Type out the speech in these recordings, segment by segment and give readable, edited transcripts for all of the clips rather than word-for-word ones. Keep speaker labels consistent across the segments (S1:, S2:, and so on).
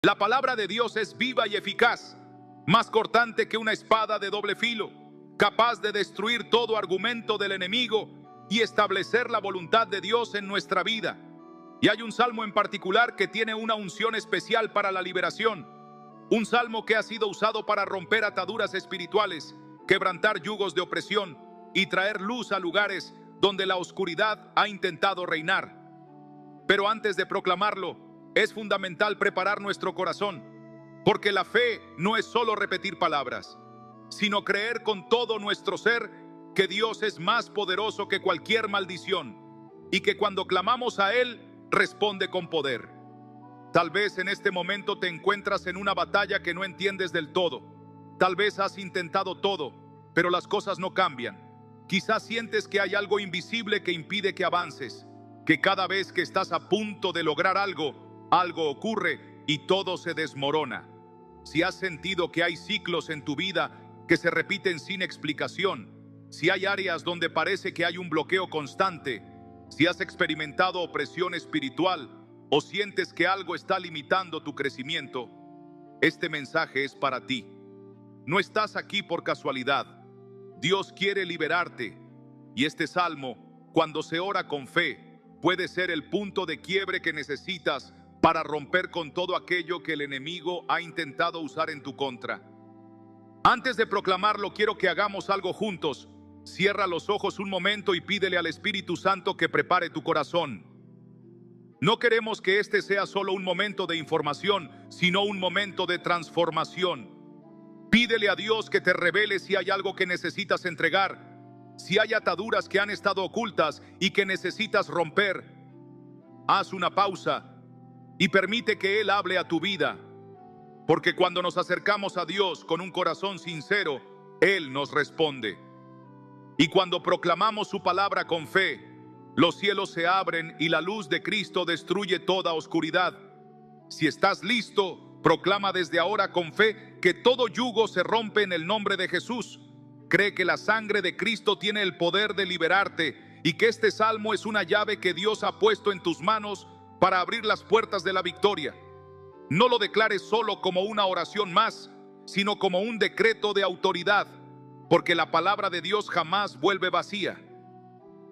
S1: La palabra de Dios es viva y eficaz, más cortante que una espada de doble filo, capaz de destruir todo argumento del enemigo y establecer la voluntad de Dios en nuestra vida. Y hay un salmo en particular que tiene una unción especial para la liberación. Un salmo que ha sido usado para romper ataduras espirituales, quebrantar yugos de opresión y traer luz a lugares donde la oscuridad ha intentado reinar. Pero antes de proclamarlo, es fundamental preparar nuestro corazón, porque la fe no es solo repetir palabras, sino creer con todo nuestro ser que Dios es más poderoso que cualquier maldición y que cuando clamamos a Él, responde con poder. Tal vez en este momento te encuentras en una batalla que no entiendes del todo. Tal vez has intentado todo, pero las cosas no cambian. Quizás sientes que hay algo invisible que impide que avances, que cada vez que estás a punto de lograr algo ocurre y todo se desmorona. Si has sentido que hay ciclos en tu vida que se repiten sin explicación, si hay áreas donde parece que hay un bloqueo constante, si has experimentado opresión espiritual o sientes que algo está limitando tu crecimiento, este mensaje es para ti. No estás aquí por casualidad. Dios quiere liberarte, y este salmo, cuando se ora con fe, puede ser el punto de quiebre que necesitas para romper con todo aquello que el enemigo ha intentado usar en tu contra. Antes de proclamarlo, quiero que hagamos algo juntos. Cierra los ojos un momento y pídele al Espíritu Santo que prepare tu corazón. No queremos que este sea solo un momento de información, sino un momento de transformación. Pídele a Dios que te revele si hay algo que necesitas entregar, si hay ataduras que han estado ocultas y que necesitas romper. Haz una pausa y permite que Él hable a tu vida, porque cuando nos acercamos a Dios con un corazón sincero, Él nos responde. Y cuando proclamamos su palabra con fe, los cielos se abren y la luz de Cristo destruye toda oscuridad. Si estás listo, proclama desde ahora con fe que todo yugo se rompe en el nombre de Jesús. Cree que la sangre de Cristo tiene el poder de liberarte y que este salmo es una llave que Dios ha puesto en tus manos para abrir las puertas de la victoria. No lo declares solo como una oración más, sino como un decreto de autoridad, porque la palabra de Dios jamás vuelve vacía.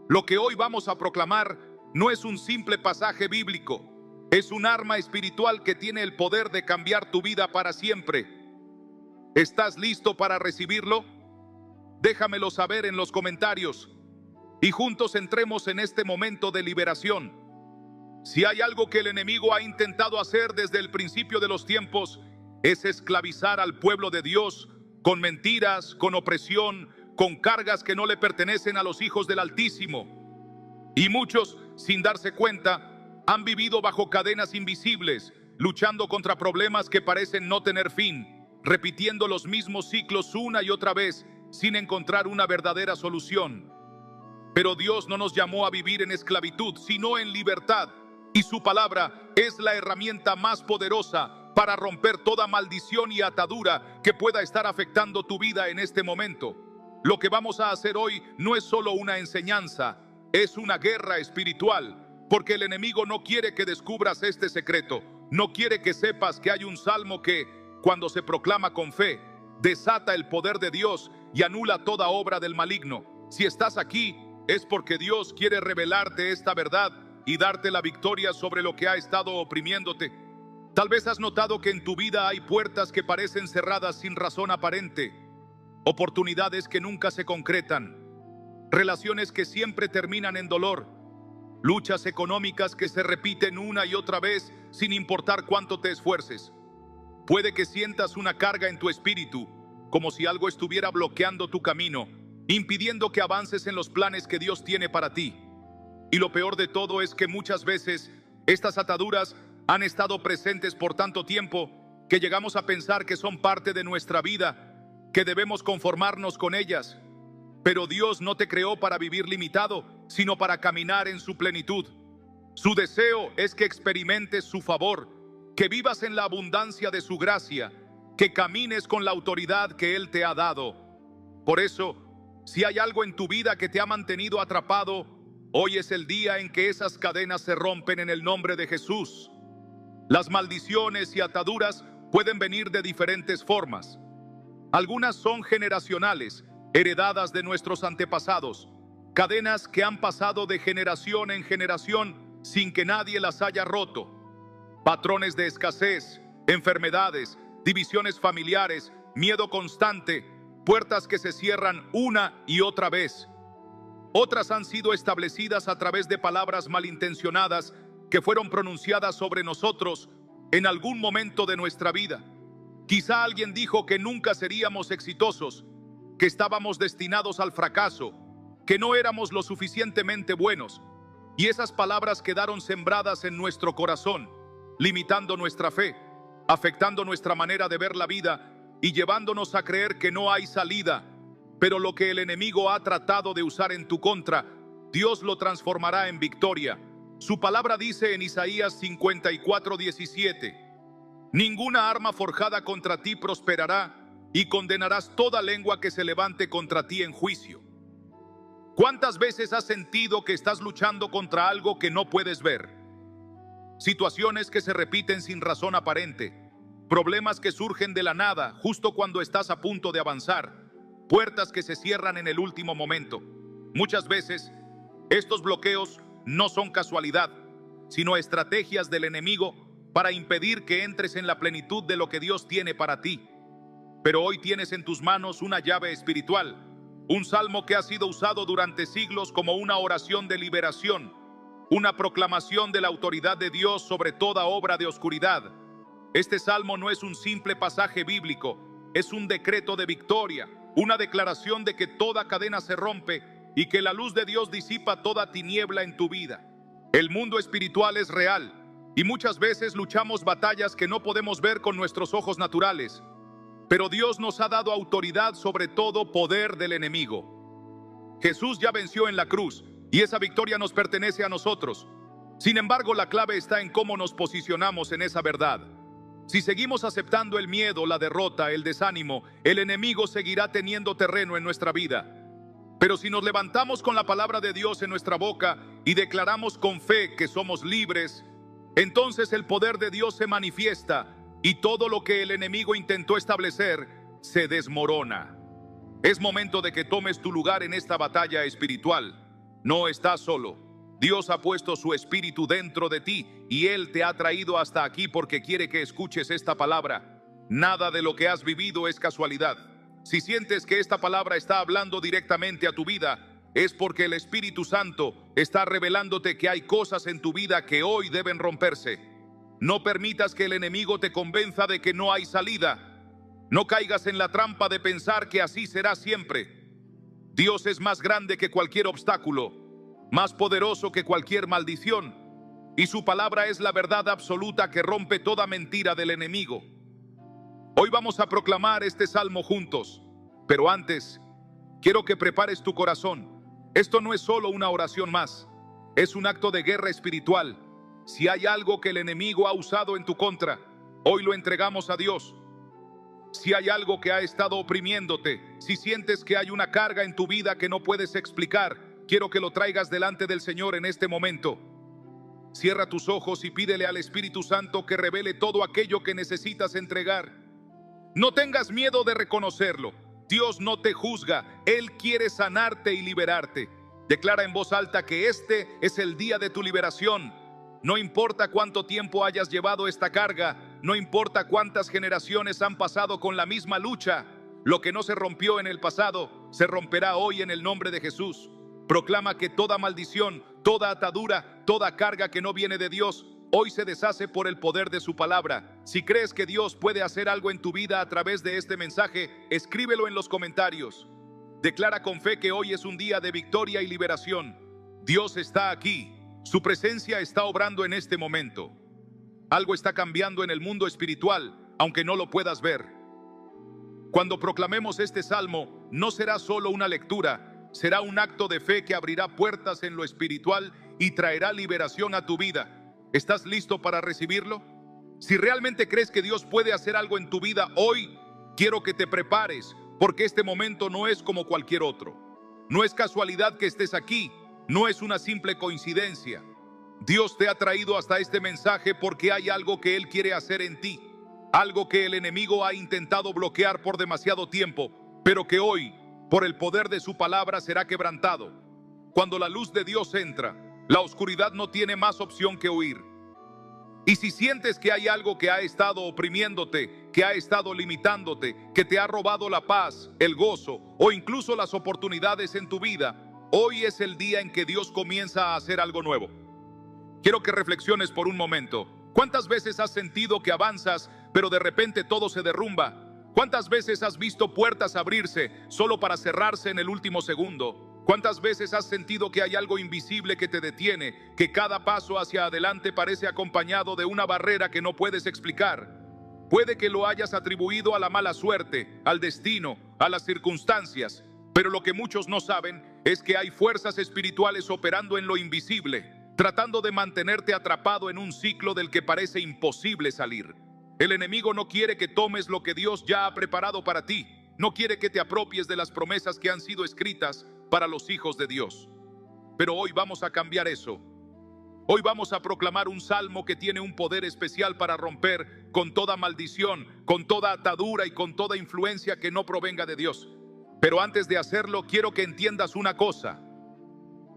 S1: Lo que hoy vamos a proclamar no es un simple pasaje bíblico, es un arma espiritual que tiene el poder de cambiar tu vida para siempre. ¿Estás listo para recibirlo? Déjamelo saber en los comentarios y juntos entremos en este momento de liberación. Si hay algo que el enemigo ha intentado hacer desde el principio de los tiempos, es esclavizar al pueblo de Dios con mentiras, con opresión, con cargas que no le pertenecen a los hijos del Altísimo. Y muchos, sin darse cuenta, han vivido bajo cadenas invisibles, luchando contra problemas que parecen no tener fin, repitiendo los mismos ciclos una y otra vez, sin encontrar una verdadera solución. Pero Dios no nos llamó a vivir en esclavitud, sino en libertad. Y su palabra es la herramienta más poderosa para romper toda maldición y atadura que pueda estar afectando tu vida en este momento. Lo que vamos a hacer hoy no es solo una enseñanza, es una guerra espiritual, porque el enemigo no quiere que descubras este secreto. No quiere que sepas que hay un salmo que, cuando se proclama con fe, desata el poder de Dios y anula toda obra del maligno. Si estás aquí, es porque Dios quiere revelarte esta verdad y darte la victoria sobre lo que ha estado oprimiéndote. Tal vez has notado que en tu vida hay puertas que parecen cerradas sin razón aparente, oportunidades que nunca se concretan, relaciones que siempre terminan en dolor, luchas económicas que se repiten una y otra vez sin importar cuánto te esfuerces. Puede que sientas una carga en tu espíritu, como si algo estuviera bloqueando tu camino, impidiendo que avances en los planes que Dios tiene para ti. Y lo peor de todo es que muchas veces estas ataduras han estado presentes por tanto tiempo que llegamos a pensar que son parte de nuestra vida, que debemos conformarnos con ellas. Pero Dios no te creó para vivir limitado, sino para caminar en su plenitud. Su deseo es que experimentes su favor, que vivas en la abundancia de su gracia, que camines con la autoridad que Él te ha dado. Por eso, si hay algo en tu vida que te ha mantenido atrapado, hoy es el día en que esas cadenas se rompen en el nombre de Jesús. Las maldiciones y ataduras pueden venir de diferentes formas. Algunas son generacionales, heredadas de nuestros antepasados, cadenas que han pasado de generación en generación sin que nadie las haya roto. Patrones de escasez, enfermedades, divisiones familiares, miedo constante, puertas que se cierran una y otra vez. Otras han sido establecidas a través de palabras malintencionadas que fueron pronunciadas sobre nosotros en algún momento de nuestra vida. Quizá alguien dijo que nunca seríamos exitosos, que estábamos destinados al fracaso, que no éramos lo suficientemente buenos, y esas palabras quedaron sembradas en nuestro corazón, limitando nuestra fe, afectando nuestra manera de ver la vida y llevándonos a creer que no hay salida. Pero lo que el enemigo ha tratado de usar en tu contra, Dios lo transformará en victoria. Su palabra dice en Isaías 54:17: ninguna arma forjada contra ti prosperará, y condenarás toda lengua que se levante contra ti en juicio. ¿Cuántas veces has sentido que estás luchando contra algo que no puedes ver? Situaciones que se repiten sin razón aparente, problemas que surgen de la nada justo cuando estás a punto de avanzar, puertas que se cierran en el último momento. Muchas veces, estos bloqueos no son casualidad, sino estrategias del enemigo para impedir que entres en la plenitud de lo que Dios tiene para ti. Pero hoy tienes en tus manos una llave espiritual, un salmo que ha sido usado durante siglos como una oración de liberación, una proclamación de la autoridad de Dios sobre toda obra de oscuridad. Este salmo no es un simple pasaje bíblico, es un decreto de victoria, una declaración de que toda cadena se rompe y que la luz de Dios disipa toda tiniebla en tu vida. El mundo espiritual es real y muchas veces luchamos batallas que no podemos ver con nuestros ojos naturales. Pero Dios nos ha dado autoridad sobre todo poder del enemigo. Jesús ya venció en la cruz y esa victoria nos pertenece a nosotros. Sin embargo, la clave está en cómo nos posicionamos en esa verdad. Si seguimos aceptando el miedo, la derrota, el desánimo, el enemigo seguirá teniendo terreno en nuestra vida. Pero si nos levantamos con la palabra de Dios en nuestra boca y declaramos con fe que somos libres, entonces el poder de Dios se manifiesta y todo lo que el enemigo intentó establecer se desmorona. Es momento de que tomes tu lugar en esta batalla espiritual. No estás solo. Dios ha puesto su espíritu dentro de ti y Él te ha traído hasta aquí porque quiere que escuches esta palabra. Nada de lo que has vivido es casualidad. Si sientes que esta palabra está hablando directamente a tu vida, es porque el Espíritu Santo está revelándote que hay cosas en tu vida que hoy deben romperse. No permitas que el enemigo te convenza de que no hay salida. No caigas en la trampa de pensar que así será siempre. Dios es más grande que cualquier obstáculo, más poderoso que cualquier maldición, y su palabra es la verdad absoluta que rompe toda mentira del enemigo. Hoy vamos a proclamar este salmo juntos, pero antes, quiero que prepares tu corazón. Esto no es solo una oración más, es un acto de guerra espiritual. Si hay algo que el enemigo ha usado en tu contra, hoy lo entregamos a Dios. Si hay algo que ha estado oprimiéndote, si sientes que hay una carga en tu vida que no puedes explicar, quiero que lo traigas delante del Señor en este momento. Cierra tus ojos y pídele al Espíritu Santo que revele todo aquello que necesitas entregar. No tengas miedo de reconocerlo. Dios no te juzga, Él quiere sanarte y liberarte. Declara en voz alta que este es el día de tu liberación. No importa cuánto tiempo hayas llevado esta carga, no importa cuántas generaciones han pasado con la misma lucha, lo que no se rompió en el pasado, se romperá hoy en el nombre de Jesús. Proclama que toda maldición, toda atadura, toda carga que no viene de Dios, hoy se deshace por el poder de su palabra. Si crees que Dios puede hacer algo en tu vida a través de este mensaje, escríbelo en los comentarios. Declara con fe que hoy es un día de victoria y liberación. Dios está aquí. Su presencia está obrando en este momento. Algo está cambiando en el mundo espiritual, aunque no lo puedas ver. Cuando proclamemos este salmo, no será solo una lectura, será un acto de fe que abrirá puertas en lo espiritual y traerá liberación a tu vida. ¿Estás listo para recibirlo? Si realmente crees que Dios puede hacer algo en tu vida hoy, quiero que te prepares, porque este momento no es como cualquier otro. No es casualidad que estés aquí, no es una simple coincidencia. Dios te ha traído hasta este mensaje porque hay algo que Él quiere hacer en ti, algo que el enemigo ha intentado bloquear por demasiado tiempo, pero que hoy, por el poder de su palabra, será quebrantado. Cuando la luz de Dios entra, la oscuridad no tiene más opción que huir. Y si sientes que hay algo que ha estado oprimiéndote, que ha estado limitándote, que te ha robado la paz, el gozo o incluso las oportunidades en tu vida, hoy es el día en que Dios comienza a hacer algo nuevo. Quiero que reflexiones por un momento. ¿Cuántas veces has sentido que avanzas, pero de repente todo se derrumba? ¿Cuántas veces has visto puertas abrirse solo para cerrarse en el último segundo? ¿Cuántas veces has sentido que hay algo invisible que te detiene, que cada paso hacia adelante parece acompañado de una barrera que no puedes explicar? Puede que lo hayas atribuido a la mala suerte, al destino, a las circunstancias, pero lo que muchos no saben es que hay fuerzas espirituales operando en lo invisible, tratando de mantenerte atrapado en un ciclo del que parece imposible salir. El enemigo no quiere que tomes lo que Dios ya ha preparado para ti. No quiere que te apropies de las promesas que han sido escritas para los hijos de Dios. Pero hoy vamos a cambiar eso. Hoy vamos a proclamar un salmo que tiene un poder especial para romper con toda maldición, con toda atadura y con toda influencia que no provenga de Dios. Pero antes de hacerlo, quiero que entiendas una cosa.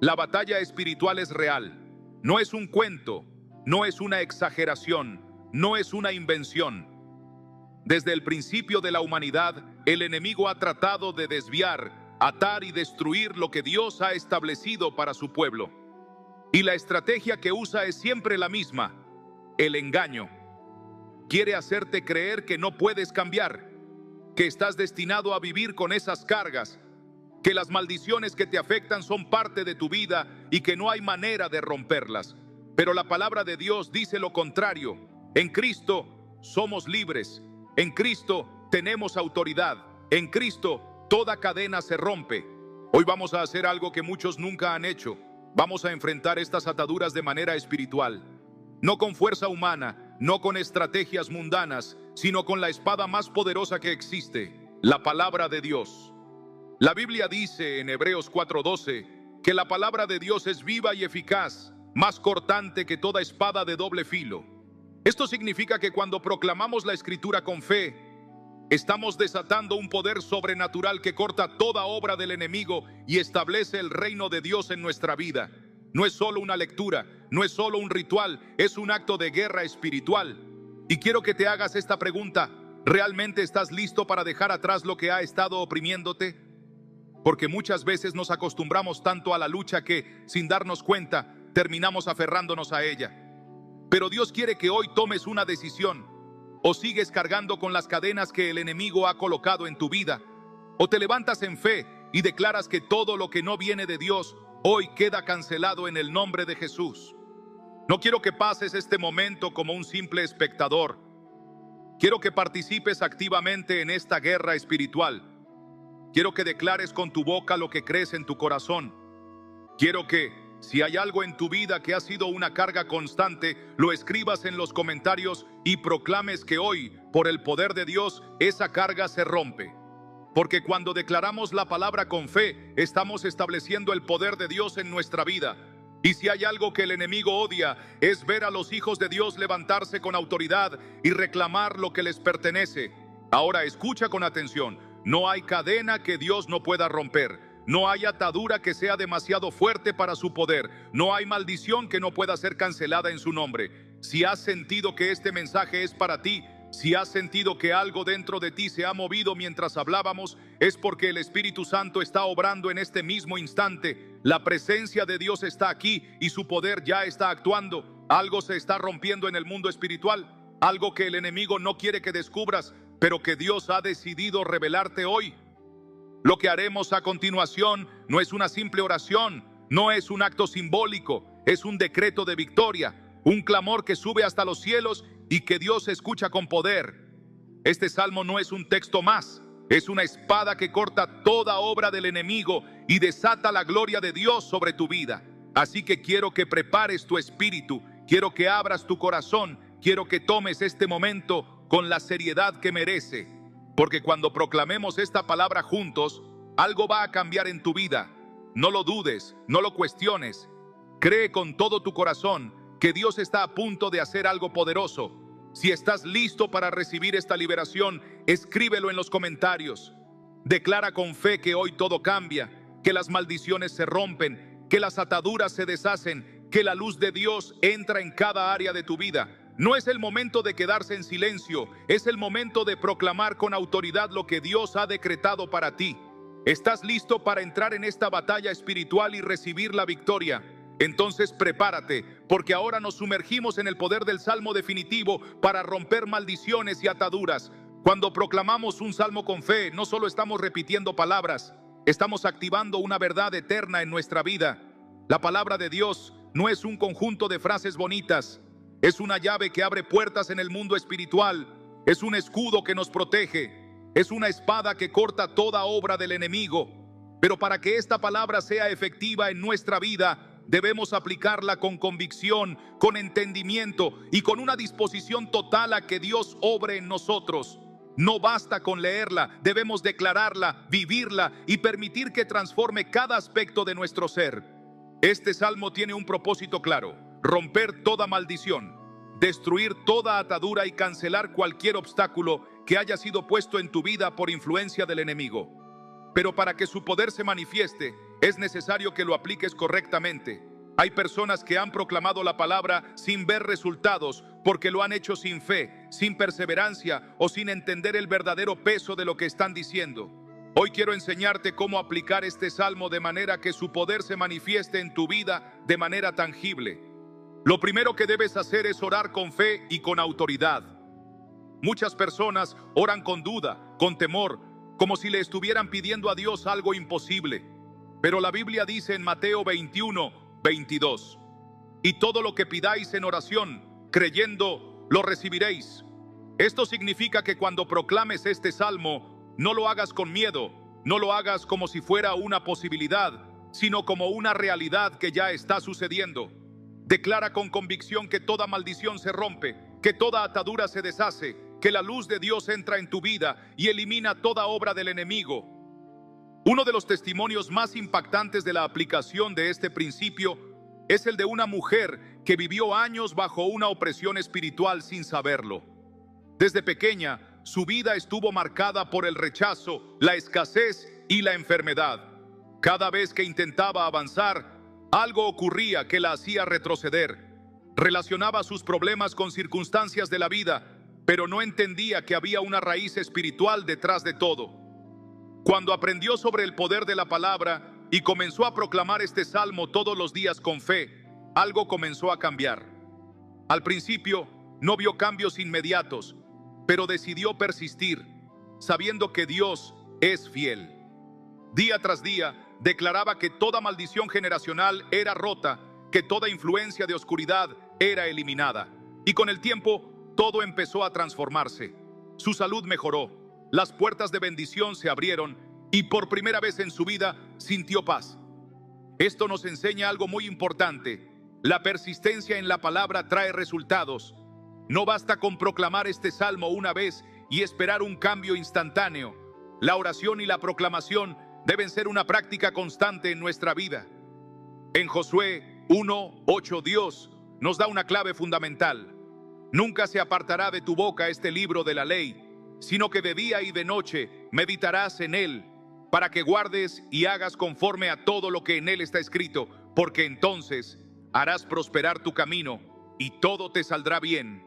S1: La batalla espiritual es real. No es un cuento, no es una exageración, no es una invención. Desde el principio de la humanidad, el enemigo ha tratado de desviar, atar y destruir lo que Dios ha establecido para su pueblo. Y la estrategia que usa es siempre la misma: el engaño. Quiere hacerte creer que no puedes cambiar, que estás destinado a vivir con esas cargas, que las maldiciones que te afectan son parte de tu vida y que no hay manera de romperlas. Pero la palabra de Dios dice lo contrario. En Cristo somos libres. En Cristo tenemos autoridad. En Cristo toda cadena se rompe. Hoy vamos a hacer algo que muchos nunca han hecho. Vamos a enfrentar estas ataduras de manera espiritual. No con fuerza humana, no con estrategias mundanas, sino con la espada más poderosa que existe, la palabra de Dios. La Biblia dice en Hebreos 4:12 que la palabra de Dios es viva y eficaz, más cortante que toda espada de doble filo. Esto significa que cuando proclamamos la Escritura con fe, estamos desatando un poder sobrenatural que corta toda obra del enemigo y establece el reino de Dios en nuestra vida. No es solo una lectura, no es solo un ritual, es un acto de guerra espiritual. Y quiero que te hagas esta pregunta: ¿realmente estás listo para dejar atrás lo que ha estado oprimiéndote? Porque muchas veces nos acostumbramos tanto a la lucha que, sin darnos cuenta, terminamos aferrándonos a ella. Pero Dios quiere que hoy tomes una decisión. O sigues cargando con las cadenas que el enemigo ha colocado en tu vida, o te levantas en fe y declaras que todo lo que no viene de Dios hoy queda cancelado en el nombre de Jesús. No quiero que pases este momento como un simple espectador. Quiero que participes activamente en esta guerra espiritual. Quiero que declares con tu boca lo que crees en tu corazón. Quiero que, si hay algo en tu vida que ha sido una carga constante, lo escribas en los comentarios y proclames que hoy, por el poder de Dios, esa carga se rompe. Porque cuando declaramos la palabra con fe, estamos estableciendo el poder de Dios en nuestra vida. Y si hay algo que el enemigo odia, es ver a los hijos de Dios levantarse con autoridad y reclamar lo que les pertenece. Ahora escucha con atención. No hay cadena que Dios no pueda romper. No hay atadura que sea demasiado fuerte para su poder. No hay maldición que no pueda ser cancelada en su nombre. Si has sentido que este mensaje es para ti, si has sentido que algo dentro de ti se ha movido mientras hablábamos, es porque el Espíritu Santo está obrando en este mismo instante. La presencia de Dios está aquí y su poder ya está actuando. Algo se está rompiendo en el mundo espiritual, algo que el enemigo no quiere que descubras, pero que Dios ha decidido revelarte hoy. Lo que haremos a continuación no es una simple oración, no es un acto simbólico, es un decreto de victoria, un clamor que sube hasta los cielos y que Dios escucha con poder. Este salmo no es un texto más, es una espada que corta toda obra del enemigo y desata la gloria de Dios sobre tu vida. Así que quiero que prepares tu espíritu, quiero que abras tu corazón, quiero que tomes este momento con la seriedad que merece, porque cuando proclamemos esta palabra juntos, algo va a cambiar en tu vida. No lo dudes, no lo cuestiones. Cree con todo tu corazón que Dios está a punto de hacer algo poderoso. Si estás listo para recibir esta liberación, escríbelo en los comentarios. Declara con fe que hoy todo cambia, que las maldiciones se rompen, que las ataduras se deshacen, que la luz de Dios entra en cada área de tu vida. No es el momento de quedarse en silencio, es el momento de proclamar con autoridad lo que Dios ha decretado para ti. ¿Estás listo para entrar en esta batalla espiritual y recibir la victoria? Entonces prepárate, porque ahora nos sumergimos en el poder del salmo definitivo para romper maldiciones y ataduras. Cuando proclamamos un salmo con fe, no solo estamos repitiendo palabras, estamos activando una verdad eterna en nuestra vida. La palabra de Dios no es un conjunto de frases bonitas, es una llave que abre puertas en el mundo espiritual, es un escudo que nos protege, es una espada que corta toda obra del enemigo. Pero para que esta palabra sea efectiva en nuestra vida, debemos aplicarla con convicción, con entendimiento y con una disposición total a que Dios obre en nosotros. No basta con leerla, debemos declararla, vivirla y permitir que transforme cada aspecto de nuestro ser. Este salmo tiene un propósito claro: romper toda maldición, destruir toda atadura y cancelar cualquier obstáculo que haya sido puesto en tu vida por influencia del enemigo. Pero para que su poder se manifieste, es necesario que lo apliques correctamente. Hay personas que han proclamado la palabra sin ver resultados porque lo han hecho sin fe, sin perseverancia o sin entender el verdadero peso de lo que están diciendo. Hoy quiero enseñarte cómo aplicar este salmo de manera que su poder se manifieste en tu vida de manera tangible. Lo primero que debes hacer es orar con fe y con autoridad. Muchas personas oran con duda, con temor, como si le estuvieran pidiendo a Dios algo imposible. Pero la Biblia dice en Mateo 21:22: y todo lo que pidáis en oración, creyendo, lo recibiréis. Esto significa que cuando proclames este salmo, no lo hagas con miedo, no lo hagas como si fuera una posibilidad, sino como una realidad que ya está sucediendo. Declara con convicción que toda maldición se rompe, que toda atadura se deshace, que la luz de Dios entra en tu vida y elimina toda obra del enemigo. Uno de los testimonios más impactantes de la aplicación de este principio es el de una mujer que vivió años bajo una opresión espiritual sin saberlo. Desde pequeña, su vida estuvo marcada por el rechazo, la escasez y la enfermedad. Cada vez que intentaba avanzar, algo ocurría que la hacía retroceder. Relacionaba sus problemas con circunstancias de la vida, pero no entendía que había una raíz espiritual detrás de todo. Cuando aprendió sobre el poder de la palabra y comenzó a proclamar este salmo todos los días con fe, algo comenzó a cambiar. Al principio, no vio cambios inmediatos, pero decidió persistir, sabiendo que Dios es fiel. Día tras día, declaraba que toda maldición generacional era rota, que toda influencia de oscuridad era eliminada. Y con el tiempo, todo empezó a transformarse. Su salud mejoró, las puertas de bendición se abrieron y por primera vez en su vida sintió paz. Esto nos enseña algo muy importante: la persistencia en la palabra trae resultados. No basta con proclamar este salmo una vez y esperar un cambio instantáneo. La oración y la proclamación deben ser una práctica constante en nuestra vida. En Josué 1:8, Dios nos da una clave fundamental: nunca se apartará de tu boca este libro de la ley, sino que de día y de noche meditarás en él, para que guardes y hagas conforme a todo lo que en él está escrito, porque entonces harás prosperar tu camino y todo te saldrá bien.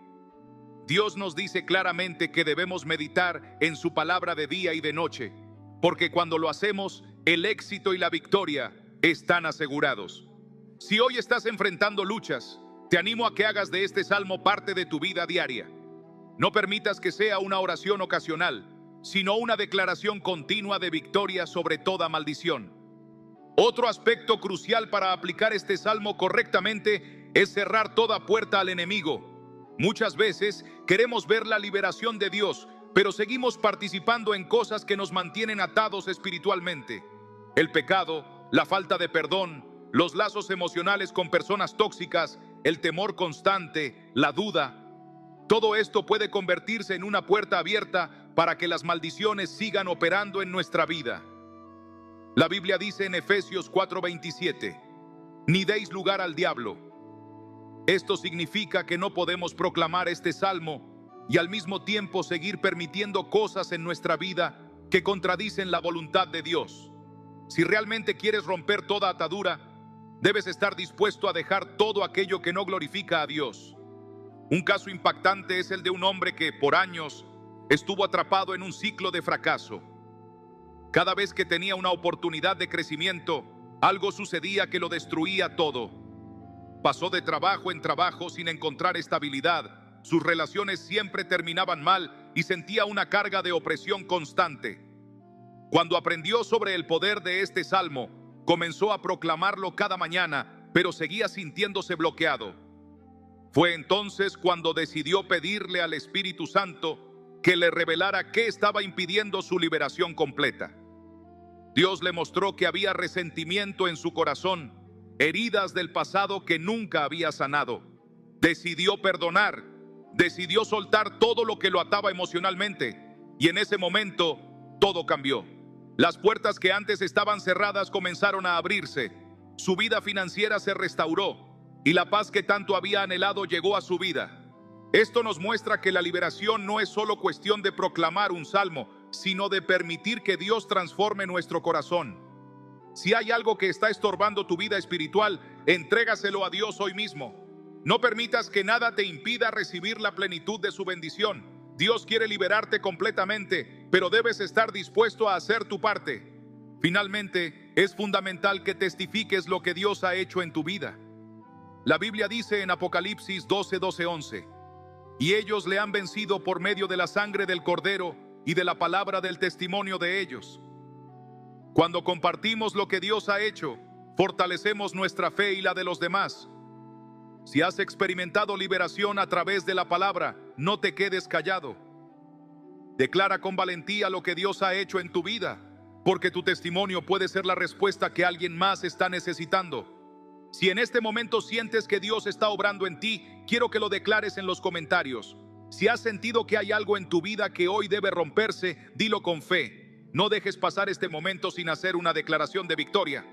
S1: Dios nos dice claramente que debemos meditar en su palabra de día y de noche, porque cuando lo hacemos, el éxito y la victoria están asegurados. Si hoy estás enfrentando luchas, te animo a que hagas de este salmo parte de tu vida diaria. No permitas que sea una oración ocasional, sino una declaración continua de victoria sobre toda maldición. Otro aspecto crucial para aplicar este salmo correctamente es cerrar toda puerta al enemigo. Muchas veces queremos ver la liberación de Dios, pero seguimos participando en cosas que nos mantienen atados espiritualmente. El pecado, la falta de perdón, los lazos emocionales con personas tóxicas, el temor constante, la duda. Todo esto puede convertirse en una puerta abierta para que las maldiciones sigan operando en nuestra vida. La Biblia dice en Efesios 4:27: ni deis lugar al diablo. Esto significa que no podemos proclamar este salmo y al mismo tiempo seguir permitiendo cosas en nuestra vida que contradicen la voluntad de Dios. Si realmente quieres romper toda atadura, debes estar dispuesto a dejar todo aquello que no glorifica a Dios. Un caso impactante es el de un hombre que por años estuvo atrapado en un ciclo de fracaso. Cada vez que tenía una oportunidad de crecimiento, algo sucedía que lo destruía todo. Pasó de trabajo en trabajo sin encontrar estabilidad. Sus relaciones siempre terminaban mal y sentía una carga de opresión constante. Cuando aprendió sobre el poder de este salmo, comenzó a proclamarlo cada mañana, pero seguía sintiéndose bloqueado. Fue entonces cuando decidió pedirle al Espíritu Santo que le revelara qué estaba impidiendo su liberación completa. Dios le mostró que había resentimiento en su corazón, heridas del pasado que nunca había sanado. Decidió perdonar, decidió soltar todo lo que lo ataba emocionalmente, y en ese momento todo cambió. Las puertas que antes estaban cerradas comenzaron a abrirse, su vida financiera se restauró, y la paz que tanto había anhelado llegó a su vida. Esto nos muestra que la liberación no es solo cuestión de proclamar un salmo, sino de permitir que Dios transforme nuestro corazón. Si hay algo que está estorbando tu vida espiritual, entrégaselo a Dios hoy mismo. No permitas que nada te impida recibir la plenitud de su bendición. Dios quiere liberarte completamente, pero debes estar dispuesto a hacer tu parte. Finalmente, es fundamental que testifiques lo que Dios ha hecho en tu vida. La Biblia dice en Apocalipsis 12:11, y ellos le han vencido por medio de la sangre del Cordero y de la palabra del testimonio de ellos. Cuando compartimos lo que Dios ha hecho, fortalecemos nuestra fe y la de los demás. Si has experimentado liberación a través de la palabra, no te quedes callado. Declara con valentía lo que Dios ha hecho en tu vida, porque tu testimonio puede ser la respuesta que alguien más está necesitando. Si en este momento sientes que Dios está obrando en ti, quiero que lo declares en los comentarios. Si has sentido que hay algo en tu vida que hoy debe romperse, dilo con fe. No dejes pasar este momento sin hacer una declaración de victoria.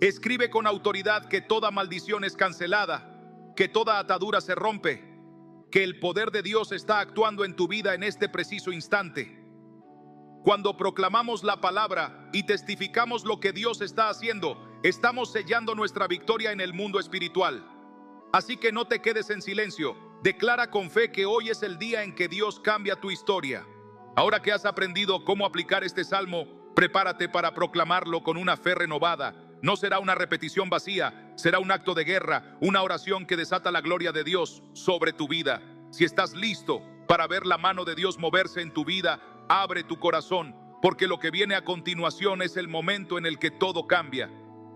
S1: Escribe con autoridad que toda maldición es cancelada, que toda atadura se rompe, que el poder de Dios está actuando en tu vida en este preciso instante. Cuando proclamamos la palabra y testificamos lo que Dios está haciendo, estamos sellando nuestra victoria en el mundo espiritual. Así que no te quedes en silencio. Declara con fe que hoy es el día en que Dios cambia tu historia. Ahora que has aprendido cómo aplicar este salmo, prepárate para proclamarlo con una fe renovada. No será una repetición vacía, será un acto de guerra, una oración que desata la gloria de Dios sobre tu vida. Si estás listo para ver la mano de Dios moverse en tu vida, abre tu corazón, porque lo que viene a continuación es el momento en el que todo cambia.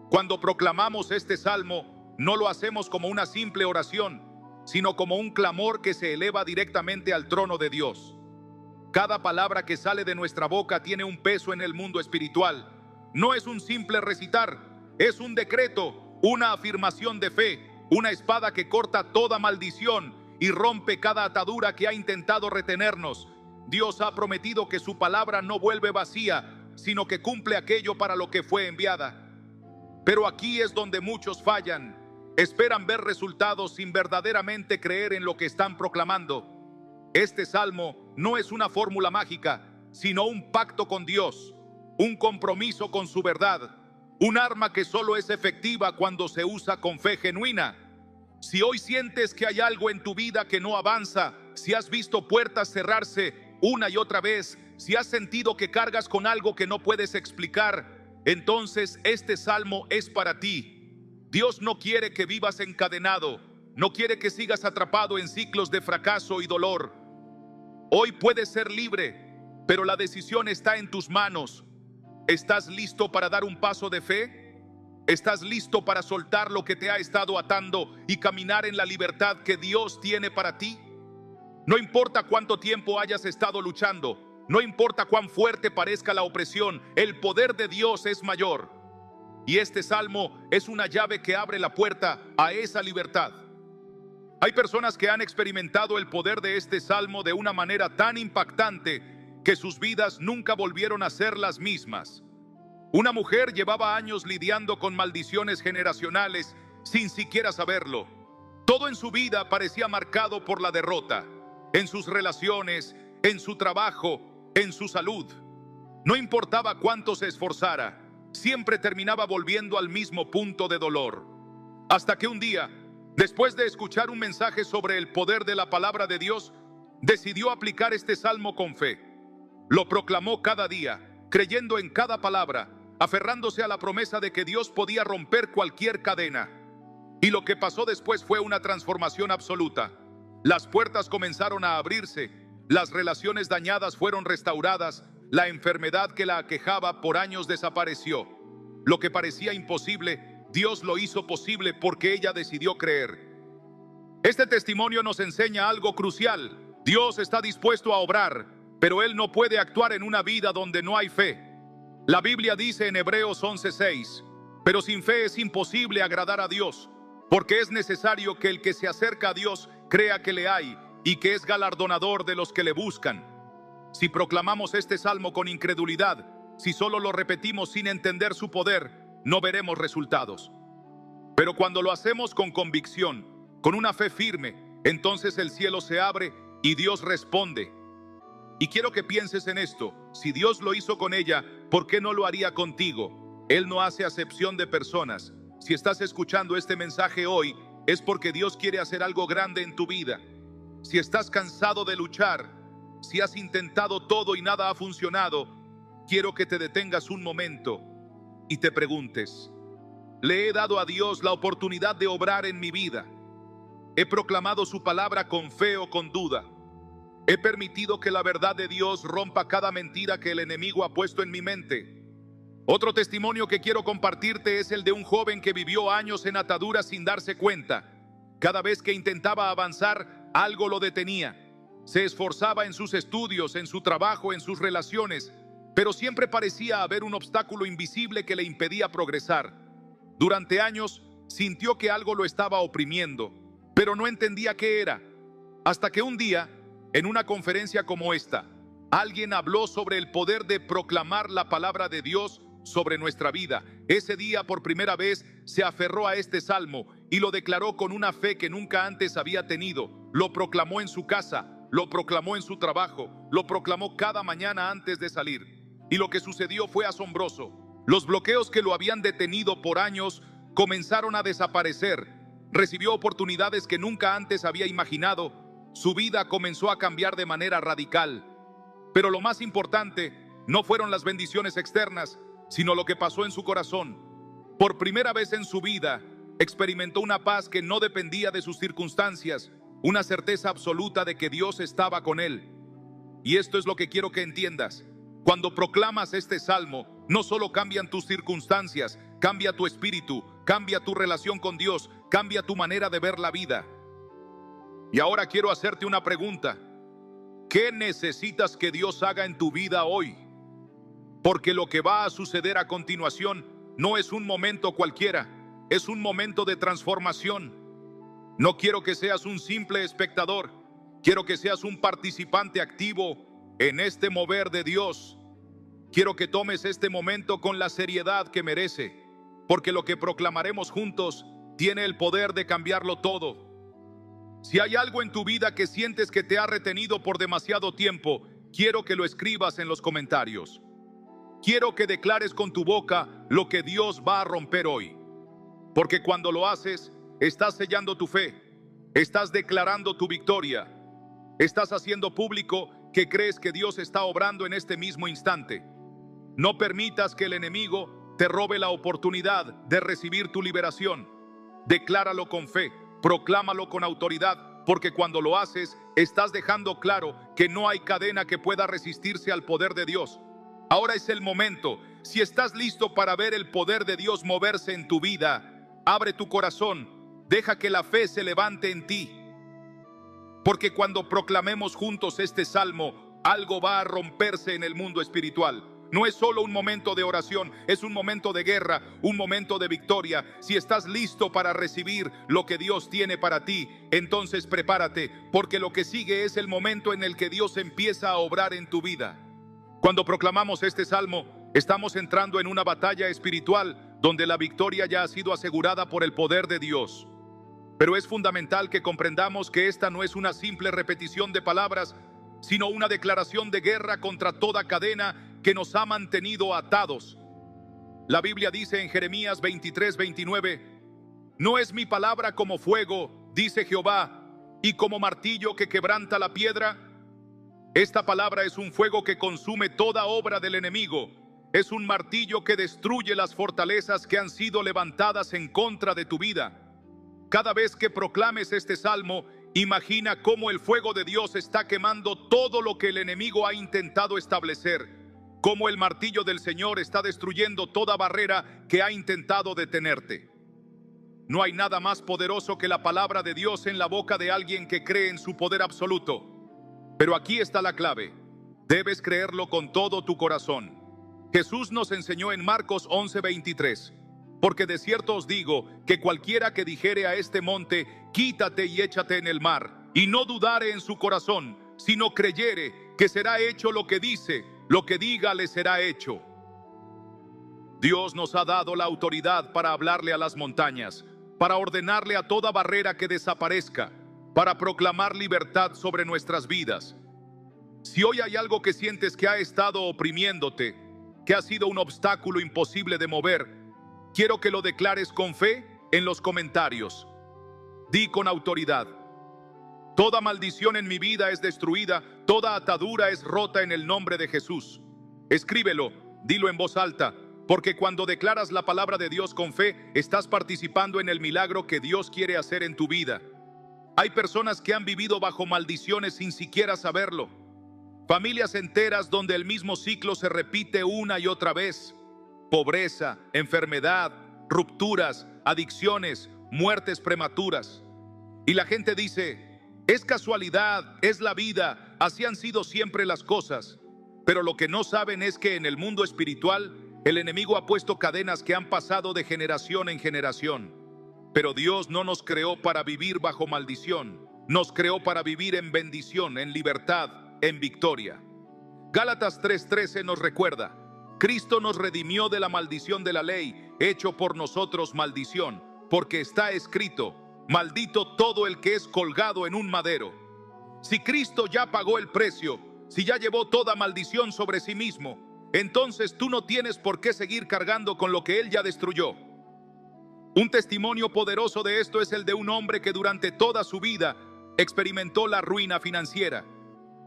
S1: Cuando proclamamos este salmo, no lo hacemos como una simple oración, sino como un clamor que se eleva directamente al trono de Dios. Cada palabra que sale de nuestra boca tiene un peso en el mundo espiritual. No es un simple recitar, es un decreto, una afirmación de fe, una espada que corta toda maldición y rompe cada atadura que ha intentado retenernos. Dios ha prometido que su palabra no vuelve vacía, sino que cumple aquello para lo que fue enviada. Pero aquí es donde muchos fallan. Esperan ver resultados sin verdaderamente creer en lo que están proclamando. Este salmo no es una fórmula mágica, sino un pacto con Dios, un compromiso con su verdad, un arma que solo es efectiva cuando se usa con fe genuina. Si hoy sientes que hay algo en tu vida que no avanza, si has visto puertas cerrarse una y otra vez, si has sentido que cargas con algo que no puedes explicar, entonces este salmo es para ti. Dios no quiere que vivas encadenado, no quiere que sigas atrapado en ciclos de fracaso y dolor. Hoy puedes ser libre, pero la decisión está en tus manos. ¿Estás listo para dar un paso de fe? ¿Estás listo para soltar lo que te ha estado atando y caminar en la libertad que Dios tiene para ti? No importa cuánto tiempo hayas estado luchando, no importa cuán fuerte parezca la opresión, el poder de Dios es mayor. Y este salmo es una llave que abre la puerta a esa libertad. Hay personas que han experimentado el poder de este salmo de una manera tan impactante que sus vidas nunca volvieron a ser las mismas. Una mujer llevaba años lidiando con maldiciones generacionales sin siquiera saberlo. Todo en su vida parecía marcado por la derrota, en sus relaciones, en su trabajo, en su salud. No importaba cuánto se esforzara, siempre terminaba volviendo al mismo punto de dolor. Hasta que un día, después de escuchar un mensaje sobre el poder de la palabra de Dios, decidió aplicar este salmo con fe. Lo proclamó cada día, creyendo en cada palabra, aferrándose a la promesa de que Dios podía romper cualquier cadena. Y lo que pasó después fue una transformación absoluta. Las puertas comenzaron a abrirse, las relaciones dañadas fueron restauradas, la enfermedad que la aquejaba por años desapareció. Lo que parecía imposible, Dios lo hizo posible porque ella decidió creer. Este testimonio nos enseña algo crucial. Dios está dispuesto a obrar, pero Él no puede actuar en una vida donde no hay fe. La Biblia dice en Hebreos 11:6, pero sin fe es imposible agradar a Dios, porque es necesario que el que se acerca a Dios crea que le hay y que es galardonador de los que le buscan. Si proclamamos este salmo con incredulidad, si solo lo repetimos sin entender su poder, no veremos resultados. Pero cuando lo hacemos con convicción, con una fe firme, entonces el cielo se abre y Dios responde. Y quiero que pienses en esto: si Dios lo hizo con ella, ¿por qué no lo haría contigo? Él no hace acepción de personas. Si estás escuchando este mensaje hoy, es porque Dios quiere hacer algo grande en tu vida. Si estás cansado de luchar, si has intentado todo y nada ha funcionado, quiero que te detengas un momento y te preguntes: ¿le he dado a Dios la oportunidad de obrar en mi vida? ¿He proclamado su palabra con fe o con duda? ¿He permitido que la verdad de Dios rompa cada mentira que el enemigo ha puesto en mi mente? Otro testimonio que quiero compartirte es el de un joven que vivió años en ataduras sin darse cuenta. Cada vez que intentaba avanzar, algo lo detenía. Se esforzaba en sus estudios, en su trabajo, en sus relaciones, pero siempre parecía haber un obstáculo invisible que le impedía progresar. Durante años sintió que algo lo estaba oprimiendo, pero no entendía qué era. Hasta que un día, en una conferencia como esta, alguien habló sobre el poder de proclamar la palabra de Dios sobre nuestra vida. Ese día, por primera vez, se aferró a este salmo y lo declaró con una fe que nunca antes había tenido. Lo proclamó en su casa, lo proclamó en su trabajo, lo proclamó cada mañana antes de salir. Y lo que sucedió fue asombroso. Los bloqueos que lo habían detenido por años comenzaron a desaparecer. Recibió oportunidades que nunca antes había imaginado. Su vida comenzó a cambiar de manera radical. Pero lo más importante no fueron las bendiciones externas, sino lo que pasó en su corazón. Por primera vez en su vida, experimentó una paz que no dependía de sus circunstancias, una certeza absoluta de que Dios estaba con él. Y esto es lo que quiero que entiendas. Cuando proclamas este salmo, no solo cambian tus circunstancias, cambia tu espíritu, cambia tu relación con Dios, cambia tu manera de ver la vida. Y ahora quiero hacerte una pregunta. ¿Qué necesitas que Dios haga en tu vida hoy? Porque lo que va a suceder a continuación no es un momento cualquiera, es un momento de transformación. No quiero que seas un simple espectador, quiero que seas un participante activo en este mover de Dios. Quiero que tomes este momento con la seriedad que merece, porque lo que proclamaremos juntos tiene el poder de cambiarlo todo. Si hay algo en tu vida que sientes que te ha retenido por demasiado tiempo, quiero que lo escribas en los comentarios. Quiero que declares con tu boca lo que Dios va a romper hoy. Porque cuando lo haces, estás sellando tu fe, estás declarando tu victoria, estás haciendo público que crees que Dios está obrando en este mismo instante. No permitas que el enemigo te robe la oportunidad de recibir tu liberación. Decláralo con fe, proclámalo con autoridad, porque cuando lo haces, estás dejando claro que no hay cadena que pueda resistirse al poder de Dios. Ahora es el momento. Si estás listo para ver el poder de Dios moverse en tu vida, abre tu corazón, deja que la fe se levante en ti. Porque cuando proclamemos juntos este salmo, algo va a romperse en el mundo espiritual. No es solo un momento de oración, es un momento de guerra, un momento de victoria. Si estás listo para recibir lo que Dios tiene para ti, entonces prepárate, porque lo que sigue es el momento en el que Dios empieza a obrar en tu vida. Cuando proclamamos este salmo, Estamos entrando en una batalla espiritual donde la victoria ya ha sido asegurada por el poder de Dios. Pero es fundamental que comprendamos que esta no es una simple repetición de palabras, sino una declaración de guerra contra toda cadena que nos ha mantenido atados. La Biblia dice en Jeremías 23:29, «No es mi palabra como fuego, dice Jehová, y como martillo que quebranta la piedra». Esta palabra es un fuego que consume toda obra del enemigo. Es un martillo que destruye las fortalezas que han sido levantadas en contra de tu vida. Cada vez que proclames este salmo, imagina cómo el fuego de Dios está quemando todo lo que el enemigo ha intentado establecer, cómo el martillo del Señor está destruyendo toda barrera que ha intentado detenerte. No hay nada más poderoso que la palabra de Dios en la boca de alguien que cree en su poder absoluto. Pero aquí está la clave. Debes creerlo con todo tu corazón. Jesús nos enseñó en Marcos 11:23. Porque de cierto os digo que cualquiera que dijere a este monte, quítate y échate en el mar, y no dudare en su corazón, sino creyere que será hecho lo que dice, lo que diga le será hecho. Dios nos ha dado la autoridad para hablarle a las montañas, para ordenarle a toda barrera que desaparezca, para proclamar libertad sobre nuestras vidas. Si hoy hay algo que sientes que ha estado oprimiéndote, que ha sido un obstáculo imposible de mover, quiero que lo declares con fe en los comentarios. Di con autoridad: toda maldición en mi vida es destruida, toda atadura es rota en el nombre de Jesús. Escríbelo, dilo en voz alta, porque cuando declaras la palabra de Dios con fe, estás participando en el milagro que Dios quiere hacer en tu vida. Hay personas que han vivido bajo maldiciones sin siquiera saberlo. Familias enteras donde el mismo ciclo se repite una y otra vez. Pobreza, enfermedad, rupturas, adicciones, muertes prematuras. Y la gente dice, es casualidad, es la vida, así han sido siempre las cosas. Pero lo que no saben es que en el mundo espiritual, el enemigo ha puesto cadenas que han pasado de generación en generación. Pero Dios no nos creó para vivir bajo maldición, nos creó para vivir en bendición, en libertad, en victoria. Gálatas 3:13 nos recuerda: Cristo nos redimió de la maldición de la ley, hecho por nosotros maldición, porque está escrito, maldito todo el que es colgado en un madero. Si Cristo ya pagó el precio, si ya llevó toda maldición sobre sí mismo, entonces tú no tienes por qué seguir cargando con lo que Él ya destruyó. Un testimonio poderoso de esto es el de un hombre que durante toda su vida experimentó la ruina financiera.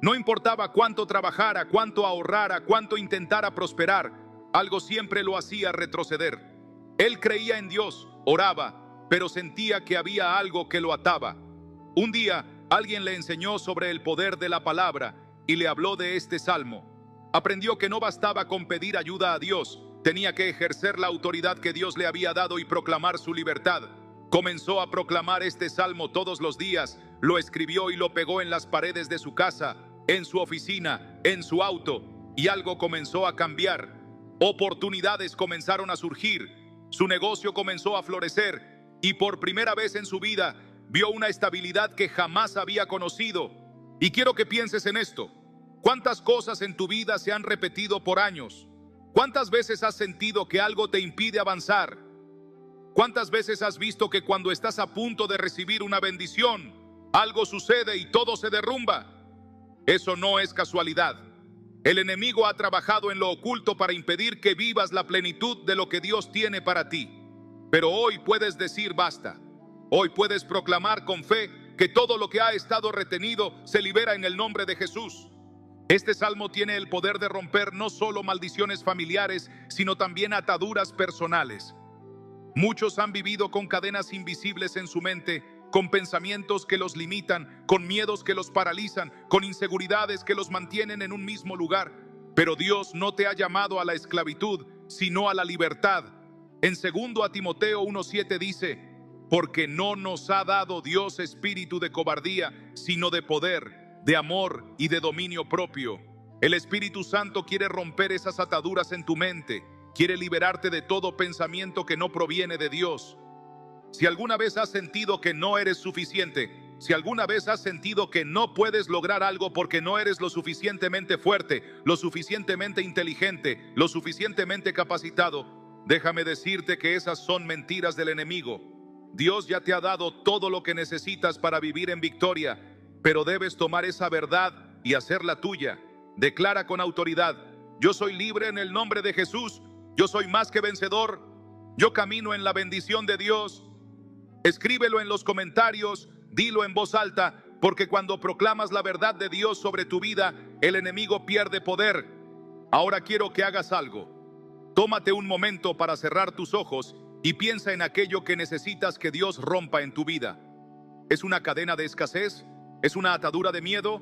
S1: No importaba cuánto trabajara, cuánto ahorrara, cuánto intentara prosperar, algo siempre lo hacía retroceder. Él creía en Dios, oraba, pero sentía que había algo que lo ataba. Un día, alguien le enseñó sobre el poder de la palabra y le habló de este salmo. Aprendió que no bastaba con pedir ayuda a Dios, tenía que ejercer la autoridad que Dios le había dado y proclamar su libertad. Comenzó a proclamar este salmo todos los días, lo escribió y lo pegó en las paredes de su casa, en su oficina, en su auto, y algo comenzó a cambiar. Oportunidades comenzaron a surgir, su negocio comenzó a florecer y por primera vez en su vida vio una estabilidad que jamás había conocido. Y quiero que pienses en esto: ¿cuántas cosas en tu vida se han repetido por años? ¿Cuántas veces has sentido que algo te impide avanzar? ¿Cuántas veces has visto que cuando estás a punto de recibir una bendición, algo sucede y todo se derrumba? Eso no es casualidad. El enemigo ha trabajado en lo oculto para impedir que vivas la plenitud de lo que Dios tiene para ti. Pero hoy puedes decir basta. Hoy puedes proclamar con fe que todo lo que ha estado retenido se libera en el nombre de Jesús. Este salmo tiene el poder de romper no solo maldiciones familiares, sino también ataduras personales. Muchos han vivido con cadenas invisibles en su mente, con pensamientos que los limitan, con miedos que los paralizan, con inseguridades que los mantienen en un mismo lugar. Pero Dios no te ha llamado a la esclavitud, sino a la libertad. En 2 Timoteo 1:7 dice: porque no nos ha dado Dios espíritu de cobardía, sino de poder, de amor y de dominio propio. El Espíritu Santo quiere romper esas ataduras en tu mente, quiere liberarte de todo pensamiento que no proviene de Dios. Si alguna vez has sentido que no eres suficiente, si alguna vez has sentido que no puedes lograr algo porque no eres lo suficientemente fuerte, lo suficientemente inteligente, lo suficientemente capacitado, déjame decirte que esas son mentiras del enemigo. Dios ya te ha dado todo lo que necesitas para vivir en victoria, pero debes tomar esa verdad y hacerla tuya. Declara con autoridad: yo soy libre en el nombre de Jesús, yo soy más que vencedor, yo camino en la bendición de Dios. Escríbelo en los comentarios, dilo en voz alta, porque cuando proclamas la verdad de Dios sobre tu vida, el enemigo pierde poder. Ahora quiero que hagas algo. Tómate un momento para cerrar tus ojos y piensa en aquello que necesitas que Dios rompa en tu vida. ¿Es una cadena de escasez? ¿Es una atadura de miedo?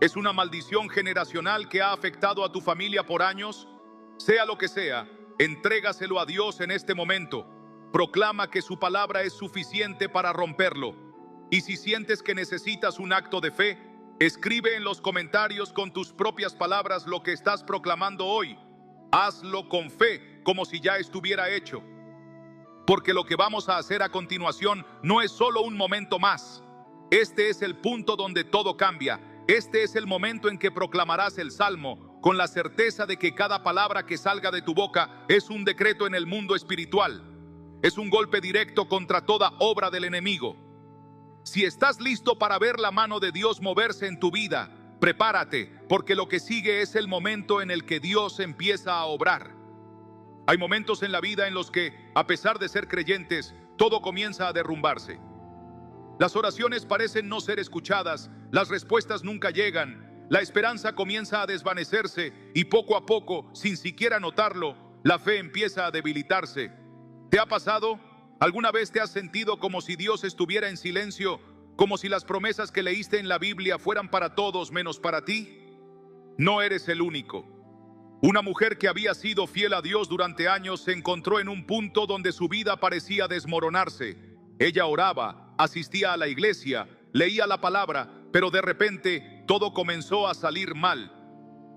S1: ¿Es una maldición generacional que ha afectado a tu familia por años? Sea lo que sea, entrégaselo a Dios en este momento. Proclama que su palabra es suficiente para romperlo. Y si sientes que necesitas un acto de fe, escribe en los comentarios con tus propias palabras lo que estás proclamando hoy. Hazlo con fe, como si ya estuviera hecho. Porque lo que vamos a hacer a continuación no es solo un momento más. Este es el punto donde todo cambia. Este es el momento en que proclamarás el Salmo, con la certeza de que cada palabra que salga de tu boca es un decreto en el mundo espiritual. Es un golpe directo contra toda obra del enemigo. Si estás listo para ver la mano de Dios moverse en tu vida, prepárate, porque lo que sigue es el momento en el que Dios empieza a obrar. Hay momentos en la vida en los que, a pesar de ser creyentes, todo comienza a derrumbarse. Las oraciones parecen no ser escuchadas, las respuestas nunca llegan, la esperanza comienza a desvanecerse y poco a poco, sin siquiera notarlo, la fe empieza a debilitarse. ¿Te ha pasado? ¿Alguna vez te has sentido como si Dios estuviera en silencio, como si las promesas que leíste en la Biblia fueran para todos menos para ti? No eres el único. Una mujer que había sido fiel a Dios durante años se encontró en un punto donde su vida parecía desmoronarse. Ella oraba, asistía a la iglesia, leía la palabra, pero de repente todo comenzó a salir mal.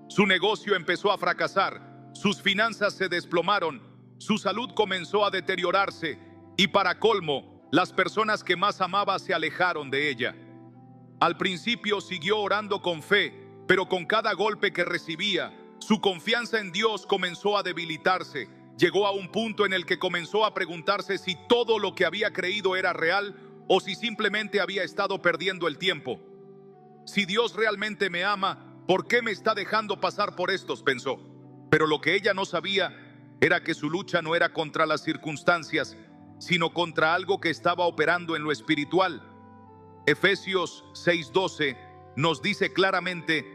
S1: Su negocio empezó a fracasar, sus finanzas se desplomaron, su salud comenzó a deteriorarse y, para colmo, las personas que más amaba se alejaron de ella. Al principio siguió orando con fe, pero con cada golpe que recibía, su confianza en Dios comenzó a debilitarse. Llegó a un punto en el que comenzó a preguntarse si todo lo que había creído era real o si simplemente había estado perdiendo el tiempo. Si Dios realmente me ama, ¿por qué me está dejando pasar por estos?, pensó. Pero lo que ella no sabía era que su lucha no era contra las circunstancias, sino contra algo que estaba operando en lo espiritual. Efesios 6:12 nos dice claramente: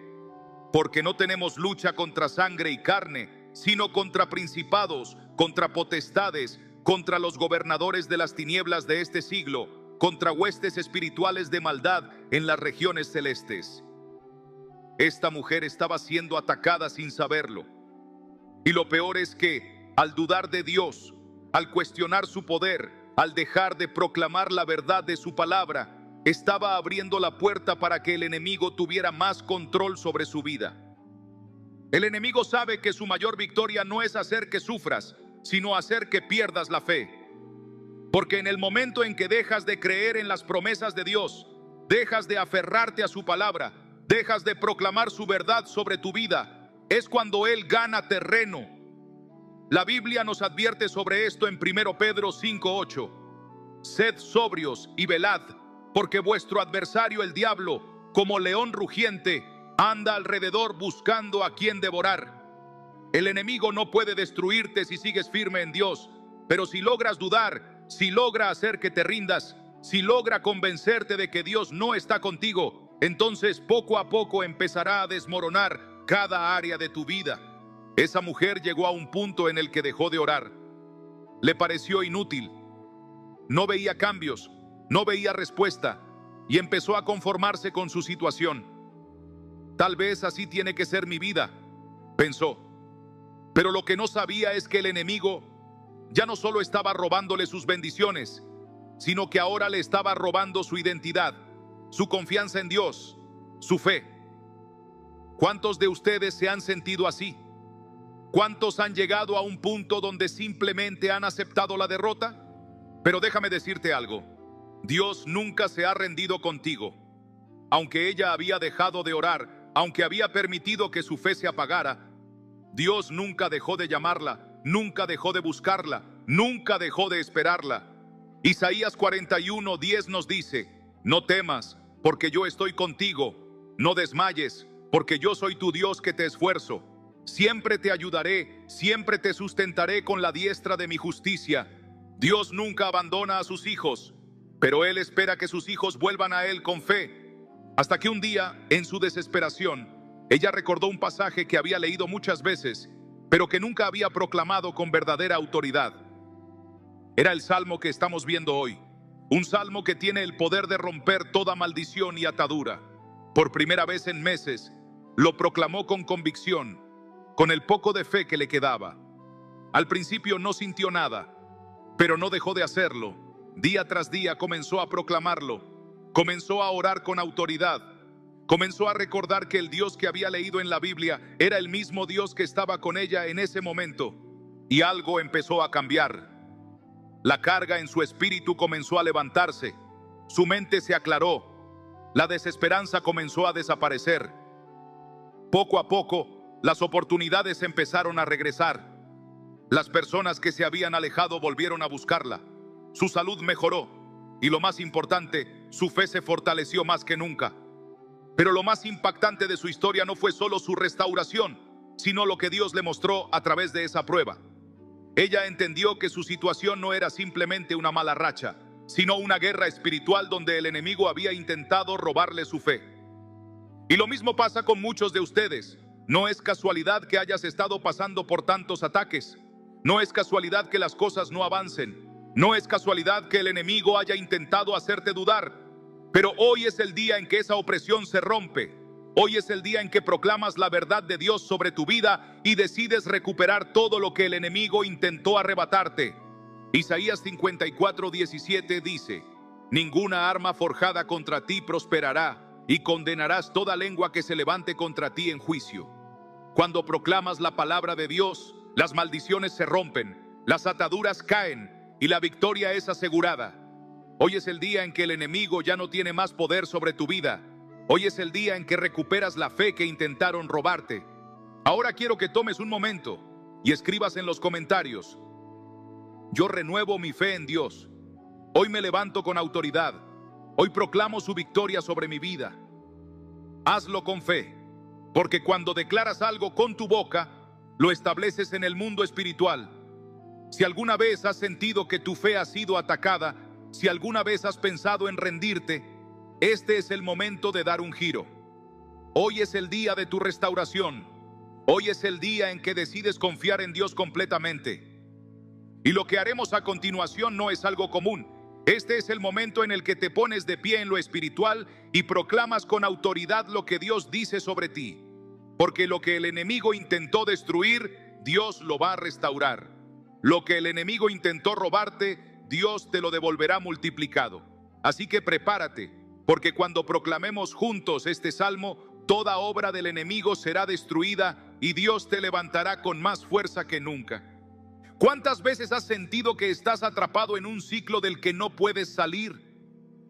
S1: porque no tenemos lucha contra sangre y carne, sino contra principados, contra potestades, contra los gobernadores de las tinieblas de este siglo, contra huestes espirituales de maldad en las regiones celestes. Esta mujer estaba siendo atacada sin saberlo. Y lo peor es que, al dudar de Dios, al cuestionar su poder, al dejar de proclamar la verdad de su palabra, estaba abriendo la puerta para que el enemigo tuviera más control sobre su vida. El enemigo sabe que su mayor victoria no es hacer que sufras, sino hacer que pierdas la fe. Porque en el momento en que dejas de creer en las promesas de Dios, dejas de aferrarte a su palabra, dejas de proclamar su verdad sobre tu vida, es cuando Él gana terreno. La Biblia nos advierte sobre esto en 1 Pedro 5:8. Sed sobrios y velad, porque vuestro adversario el diablo, como león rugiente, anda alrededor buscando a quien devorar. El enemigo no puede destruirte si sigues firme en Dios, pero si logras dudar, si logra hacer que te rindas, si logra convencerte de que Dios no está contigo, entonces poco a poco empezará a desmoronar cada área de tu vida. Esa mujer llegó a un punto en el que dejó de orar. Le pareció inútil. No veía cambios, no veía respuesta y empezó a conformarse con su situación. Tal vez así tiene que ser mi vida, pensó. Pero lo que no sabía es que el enemigo ya no solo estaba robándole sus bendiciones, sino que ahora le estaba robando su identidad, su confianza en Dios, su fe. ¿Cuántos de ustedes se han sentido así? ¿Cuántos han llegado a un punto donde simplemente han aceptado la derrota? Pero déjame decirte algo. Dios nunca se ha rendido contigo. Aunque ella había dejado de orar, aunque había permitido que su fe se apagara, Dios nunca dejó de llamarla, nunca dejó de buscarla, nunca dejó de esperarla. Isaías 41:10 nos dice: no temas, porque yo estoy contigo. No desmayes, porque yo soy tu Dios que te esfuerzo. Siempre te ayudaré, siempre te sustentaré con la diestra de mi justicia. Dios nunca abandona a sus hijos, pero Él espera que sus hijos vuelvan a Él con fe. Hasta que un día, en su desesperación, ella recordó un pasaje que había leído muchas veces, pero que nunca había proclamado con verdadera autoridad. Era el salmo que estamos viendo hoy, un salmo que tiene el poder de romper toda maldición y atadura. Por primera vez en meses, lo proclamó con convicción, con el poco de fe que le quedaba. Al principio no sintió nada, pero no dejó de hacerlo. Día tras día comenzó a proclamarlo, comenzó a orar con autoridad, comenzó a recordar que el Dios que había leído en la Biblia era el mismo Dios que estaba con ella en ese momento, y algo empezó a cambiar. La carga en su espíritu comenzó a levantarse, su mente se aclaró, la desesperanza comenzó a desaparecer. Poco a poco, las oportunidades empezaron a regresar. Las personas que se habían alejado volvieron a buscarla. Su salud mejoró y, lo más importante, su fe se fortaleció más que nunca. Pero lo más impactante de su historia no fue solo su restauración, sino lo que Dios le mostró a través de esa prueba. Ella entendió que su situación no era simplemente una mala racha, sino una guerra espiritual donde el enemigo había intentado robarle su fe. Y lo mismo pasa con muchos de ustedes. No es casualidad que hayas estado pasando por tantos ataques. No es casualidad que las cosas no avancen. No es casualidad que el enemigo haya intentado hacerte dudar. Pero hoy es el día en que esa opresión se rompe. Hoy es el día en que proclamas la verdad de Dios sobre tu vida y decides recuperar todo lo que el enemigo intentó arrebatarte. Isaías 54:17 dice: ninguna arma forjada contra ti prosperará, y condenarás toda lengua que se levante contra ti en juicio. Cuando proclamas la palabra de Dios, las maldiciones se rompen, las ataduras caen y la victoria es asegurada. Hoy es el día en que el enemigo ya no tiene más poder sobre tu vida. Hoy es el día en que recuperas la fe que intentaron robarte. Ahora quiero que tomes un momento y escribas en los comentarios: yo renuevo mi fe en Dios. Hoy me levanto con autoridad. Hoy proclamo su victoria sobre mi vida. Hazlo con fe, porque cuando declaras algo con tu boca, lo estableces en el mundo espiritual. Si alguna vez has sentido que tu fe ha sido atacada, si alguna vez has pensado en rendirte, este es el momento de dar un giro. Hoy es el día de tu restauración. Hoy es el día en que decides confiar en Dios completamente. Y lo que haremos a continuación no es algo común. Este es el momento en el que te pones de pie en lo espiritual y proclamas con autoridad lo que Dios dice sobre ti. Porque lo que el enemigo intentó destruir, Dios lo va a restaurar. Lo que el enemigo intentó robarte, Dios te lo devolverá multiplicado. Así que prepárate, porque cuando proclamemos juntos este salmo, toda obra del enemigo será destruida y Dios te levantará con más fuerza que nunca. ¿Cuántas veces has sentido que estás atrapado en un ciclo del que no puedes salir?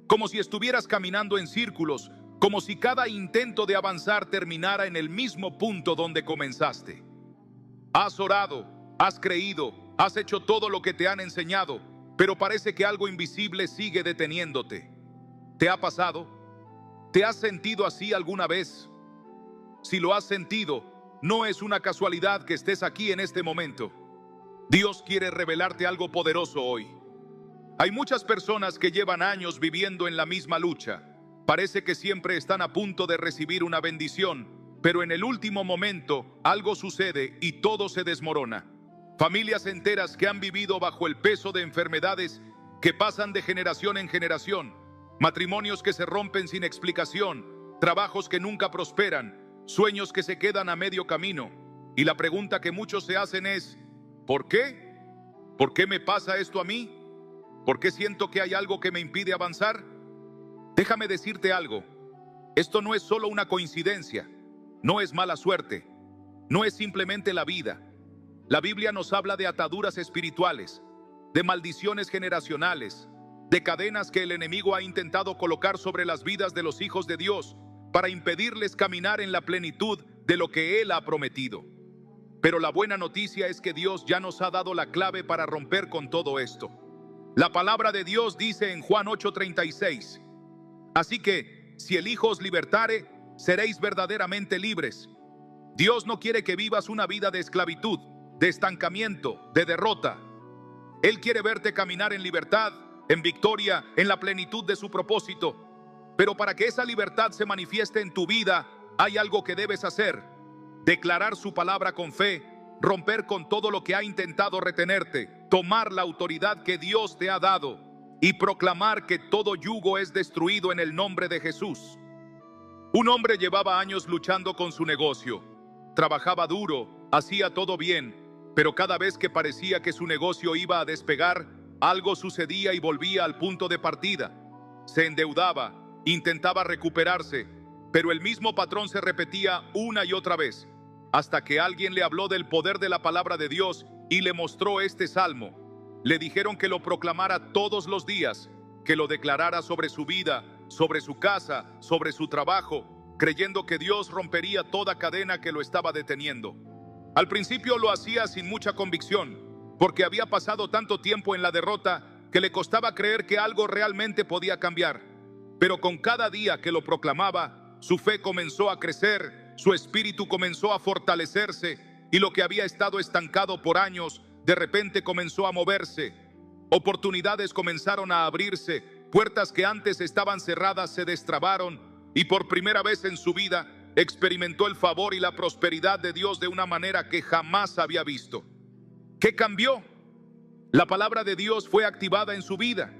S1: Como si estuvieras caminando en círculos, como si cada intento de avanzar terminara en el mismo punto donde comenzaste. Has orado, has creído, has hecho todo lo que te han enseñado, pero parece que algo invisible sigue deteniéndote. ¿Te ha pasado? ¿Te has sentido así alguna vez? Si lo has sentido, no es una casualidad que estés aquí en este momento. Dios quiere revelarte algo poderoso hoy. Hay muchas personas que llevan años viviendo en la misma lucha. Parece que siempre están a punto de recibir una bendición, pero en el último momento algo sucede y todo se desmorona. Familias enteras que han vivido bajo el peso de enfermedades que pasan de generación en generación, matrimonios que se rompen sin explicación, trabajos que nunca prosperan, sueños que se quedan a medio camino. Y la pregunta que muchos se hacen es: ¿por qué? ¿Por qué me pasa esto a mí? ¿Por qué siento que hay algo que me impide avanzar? Déjame decirte algo. Esto no es solo una coincidencia, no es mala suerte, no es simplemente la vida. La Biblia nos habla de ataduras espirituales, de maldiciones generacionales, de cadenas que el enemigo ha intentado colocar sobre las vidas de los hijos de Dios para impedirles caminar en la plenitud de lo que Él ha prometido. Pero la buena noticia es que Dios ya nos ha dado la clave para romper con todo esto. La palabra de Dios dice en Juan 8:36, así que si el Hijo os libertare, seréis verdaderamente libres. Dios no quiere que vivas una vida de esclavitud, de estancamiento, de derrota. Él quiere verte caminar en libertad, en victoria, en la plenitud de su propósito. Pero para que esa libertad se manifieste en tu vida, hay algo que debes hacer: declarar su palabra con fe, romper con todo lo que ha intentado retenerte, tomar la autoridad que Dios te ha dado y proclamar que todo yugo es destruido en el nombre de Jesús. Un hombre llevaba años luchando con su negocio. Trabajaba duro, hacía todo bien, pero cada vez que parecía que su negocio iba a despegar, algo sucedía y volvía al punto de partida. Se endeudaba, intentaba recuperarse, pero el mismo patrón se repetía una y otra vez, hasta que alguien le habló del poder de la palabra de Dios y le mostró este salmo. Le dijeron que lo proclamara todos los días, que lo declarara sobre su vida, sobre su casa, sobre su trabajo, creyendo que Dios rompería toda cadena que lo estaba deteniendo. Al principio lo hacía sin mucha convicción, porque había pasado tanto tiempo en la derrota que le costaba creer que algo realmente podía cambiar. Pero con cada día que lo proclamaba, su fe comenzó a crecer, su espíritu comenzó a fortalecerse, y lo que había estado estancado por años, de repente comenzó a moverse. Oportunidades comenzaron a abrirse, puertas que antes estaban cerradas se destrabaron, y por primera vez en su vida experimentó el favor y la prosperidad de Dios de una manera que jamás había visto. ¿Qué cambió? La palabra de Dios fue activada en su vida.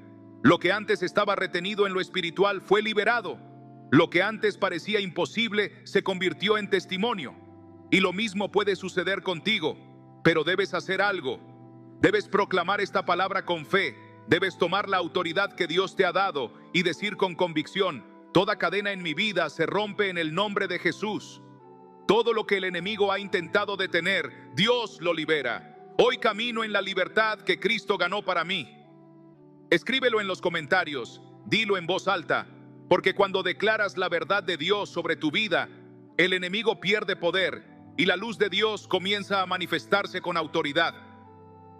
S1: Lo que antes estaba retenido en lo espiritual fue liberado. Lo que antes parecía imposible se convirtió en testimonio. Y lo mismo puede suceder contigo, pero debes hacer algo. Debes proclamar esta palabra con fe. Debes tomar la autoridad que Dios te ha dado y decir con convicción: toda cadena en mi vida se rompe en el nombre de Jesús. Todo lo que el enemigo ha intentado detener, Dios lo libera. Hoy camino en la libertad que Cristo ganó para mí. Escríbelo en los comentarios, dilo en voz alta, porque cuando declaras la verdad de Dios sobre tu vida, el enemigo pierde poder y la luz de Dios comienza a manifestarse con autoridad.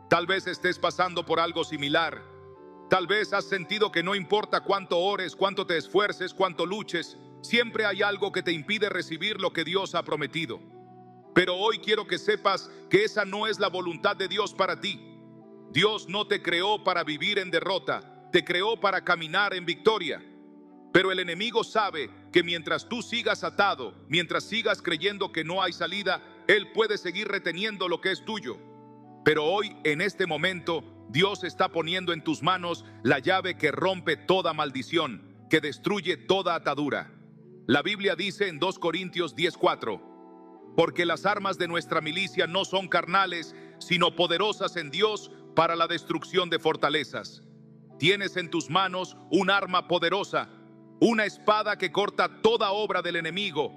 S1: Tal vez estés pasando por algo similar. Tal vez has sentido que no importa cuánto ores, cuánto te esfuerces, cuánto luches, siempre hay algo que te impide recibir lo que Dios ha prometido. Pero hoy quiero que sepas que esa no es la voluntad de Dios para ti. Dios no te creó para vivir en derrota, te creó para caminar en victoria. Pero el enemigo sabe que mientras tú sigas atado, mientras sigas creyendo que no hay salida, él puede seguir reteniendo lo que es tuyo. Pero hoy, en este momento, Dios está poniendo en tus manos la llave que rompe toda maldición, que destruye toda atadura. La Biblia dice en 2 Corintios 10:4, porque las armas de nuestra milicia no son carnales, sino poderosas en Dios para la destrucción de fortalezas. Tienes en tus manos un arma poderosa, una espada que corta toda obra del enemigo,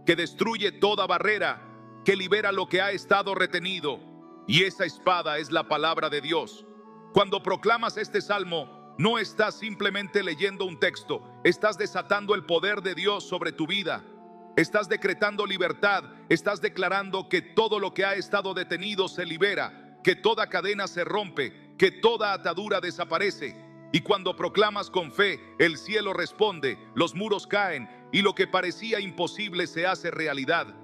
S1: que destruye toda barrera, que libera lo que ha estado retenido. Y esa espada es la palabra de Dios. Cuando proclamas este salmo, no estás simplemente leyendo un texto, estás desatando el poder de Dios sobre tu vida. Estás decretando libertad, estás declarando que todo lo que ha estado detenido se libera, que toda cadena se rompe, que toda atadura desaparece. Y cuando proclamas con fe, el cielo responde, los muros caen y lo que parecía imposible se hace realidad.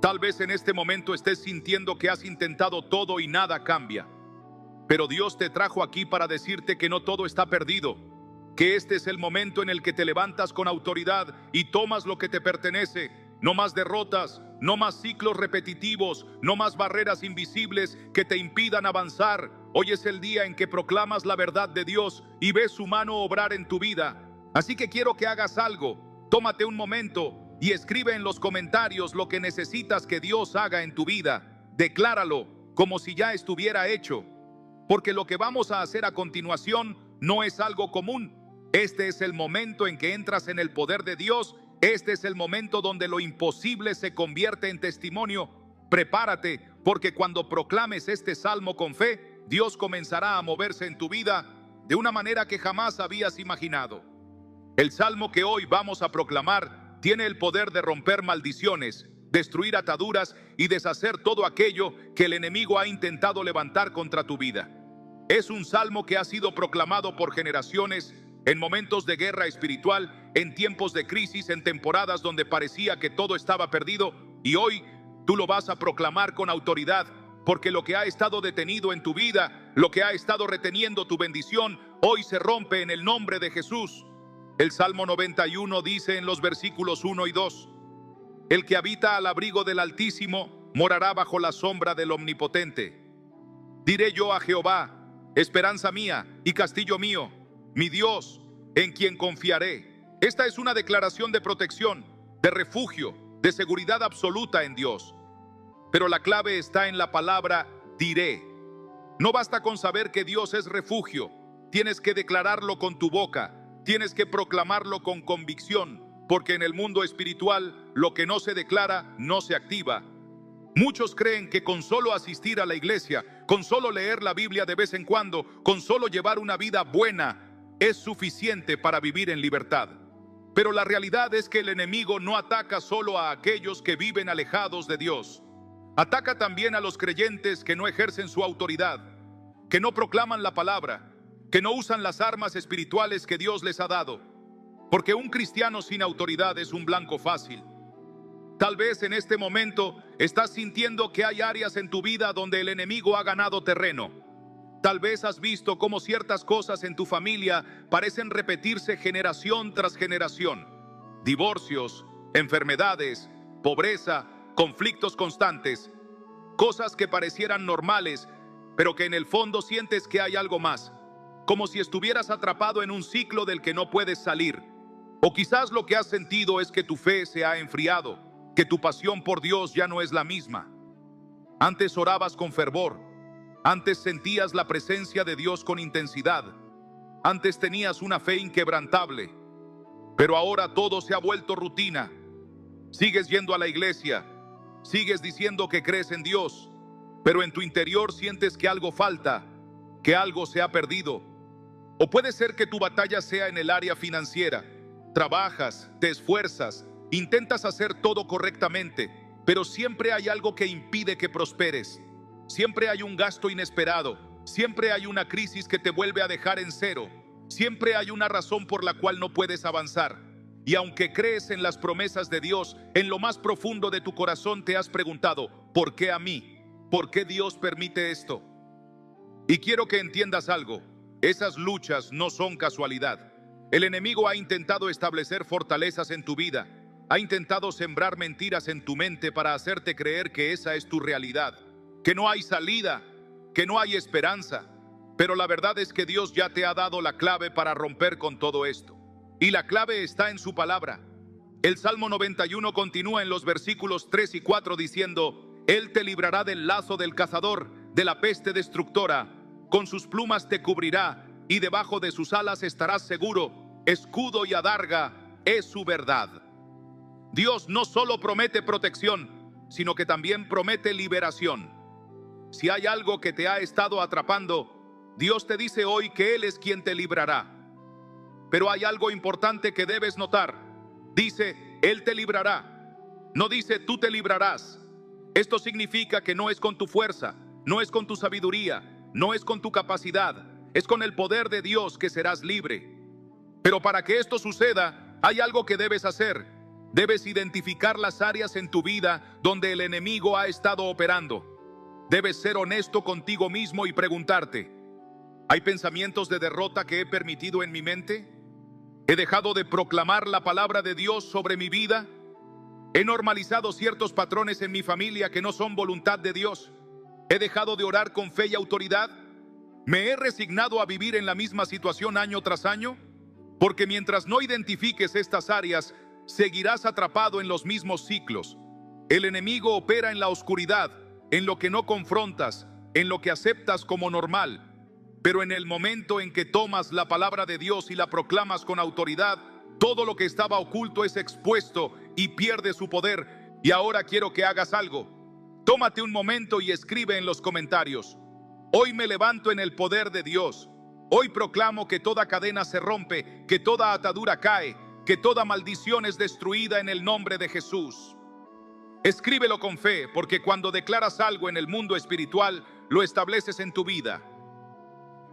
S1: Tal vez en este momento estés sintiendo que has intentado todo y nada cambia. Pero Dios te trajo aquí para decirte que no todo está perdido, que este es el momento en el que te levantas con autoridad y tomas lo que te pertenece. No más derrotas, no más ciclos repetitivos, no más barreras invisibles que te impidan avanzar. Hoy es el día en que proclamas la verdad de Dios y ves su mano obrar en tu vida. Así que quiero que hagas algo. Tómate un momento y escribe en los comentarios lo que necesitas que Dios haga en tu vida. Decláralo como si ya estuviera hecho. Porque lo que vamos a hacer a continuación no es algo común. Este es el momento en que entras en el poder de Dios. Este es el momento donde lo imposible se convierte en testimonio. Prepárate, porque cuando proclames este salmo con fe, Dios comenzará a moverse en tu vida de una manera que jamás habías imaginado. El salmo que hoy vamos a proclamar tiene el poder de romper maldiciones, destruir ataduras y deshacer todo aquello que el enemigo ha intentado levantar contra tu vida. Es un salmo que ha sido proclamado por generaciones en momentos de guerra espiritual, en tiempos de crisis, en temporadas donde parecía que todo estaba perdido, y hoy tú lo vas a proclamar con autoridad, porque lo que ha estado detenido en tu vida, lo que ha estado reteniendo tu bendición, hoy se rompe en el nombre de Jesús. El Salmo 91 dice en los versículos 1 y 2: el que habita al abrigo del Altísimo morará bajo la sombra del Omnipotente. Diré yo a Jehová, esperanza mía y castillo mío, mi Dios, en quien confiaré. Esta es una declaración de protección, de refugio, de seguridad absoluta en Dios. Pero la clave está en la palabra diré. No basta con saber que Dios es refugio, tienes que declararlo con tu boca, tienes que proclamarlo con convicción, porque en el mundo espiritual lo que no se declara no se activa. Muchos creen que con solo asistir a la iglesia, con solo leer la Biblia de vez en cuando, con solo llevar una vida buena, es suficiente para vivir en libertad. Pero la realidad es que el enemigo no ataca solo a aquellos que viven alejados de Dios. Ataca también a los creyentes que no ejercen su autoridad, que no proclaman la palabra, que no usan las armas espirituales que Dios les ha dado. Porque un cristiano sin autoridad es un blanco fácil. Tal vez en este momento estás sintiendo que hay áreas en tu vida donde el enemigo ha ganado terreno. Tal vez has visto cómo ciertas cosas en tu familia parecen repetirse generación tras generación. Divorcios, enfermedades, pobreza, conflictos constantes. Cosas que parecieran normales, pero que en el fondo sientes que hay algo más. Como si estuvieras atrapado en un ciclo del que no puedes salir. O quizás lo que has sentido es que tu fe se ha enfriado, que tu pasión por Dios ya no es la misma. Antes orabas con fervor, antes sentías la presencia de Dios con intensidad, antes tenías una fe inquebrantable, pero ahora todo se ha vuelto rutina. Sigues yendo a la iglesia, sigues diciendo que crees en Dios, pero en tu interior sientes que algo falta, que algo se ha perdido. O puede ser que tu batalla sea en el área financiera. Trabajas, te esfuerzas, intentas hacer todo correctamente, pero siempre hay algo que impide que prosperes. Siempre hay un gasto inesperado, siempre hay una crisis que te vuelve a dejar en cero, siempre hay una razón por la cual no puedes avanzar. Y aunque crees en las promesas de Dios, en lo más profundo de tu corazón te has preguntado, ¿por qué a mí? ¿Por qué Dios permite esto? Y quiero que entiendas algo, esas luchas no son casualidad. El enemigo ha intentado establecer fortalezas en tu vida, ha intentado sembrar mentiras en tu mente para hacerte creer que esa es tu realidad, que no hay salida, que no hay esperanza. Pero la verdad es que Dios ya te ha dado la clave para romper con todo esto. Y la clave está en su palabra. El Salmo 91 continúa en los versículos 3 y 4 diciendo: Él te librará del lazo del cazador, de la peste destructora. Con sus plumas te cubrirá y debajo de sus alas estarás seguro. Escudo y adarga es su verdad. Dios no solo promete protección, sino que también promete liberación. Si hay algo que te ha estado atrapando, Dios te dice hoy que Él es quien te librará. Pero hay algo importante que debes notar. Dice, Él te librará. No dice, tú te librarás. Esto significa que no es con tu fuerza, no es con tu sabiduría, no es con tu capacidad, es con el poder de Dios que serás libre. Pero para que esto suceda, hay algo que debes hacer. Debes identificar las áreas en tu vida donde el enemigo ha estado operando. Debes ser honesto contigo mismo y preguntarte, ¿hay pensamientos de derrota que he permitido en mi mente? ¿He dejado de proclamar la palabra de Dios sobre mi vida? ¿He normalizado ciertos patrones en mi familia que no son voluntad de Dios? ¿He dejado de orar con fe y autoridad? ¿Me he resignado a vivir en la misma situación año tras año? Porque mientras no identifiques estas áreas, seguirás atrapado en los mismos ciclos. El enemigo opera en la oscuridad, en lo que no confrontas, en lo que aceptas como normal. Pero en el momento en que tomas la palabra de Dios y la proclamas con autoridad, todo lo que estaba oculto es expuesto y pierde su poder. Y ahora quiero que hagas algo. Tómate un momento y escribe en los comentarios: hoy me levanto en el poder de Dios. Hoy proclamo que toda cadena se rompe, que toda atadura cae, que toda maldición es destruida en el nombre de Jesús. Escríbelo con fe, porque cuando declaras algo en el mundo espiritual, lo estableces en tu vida.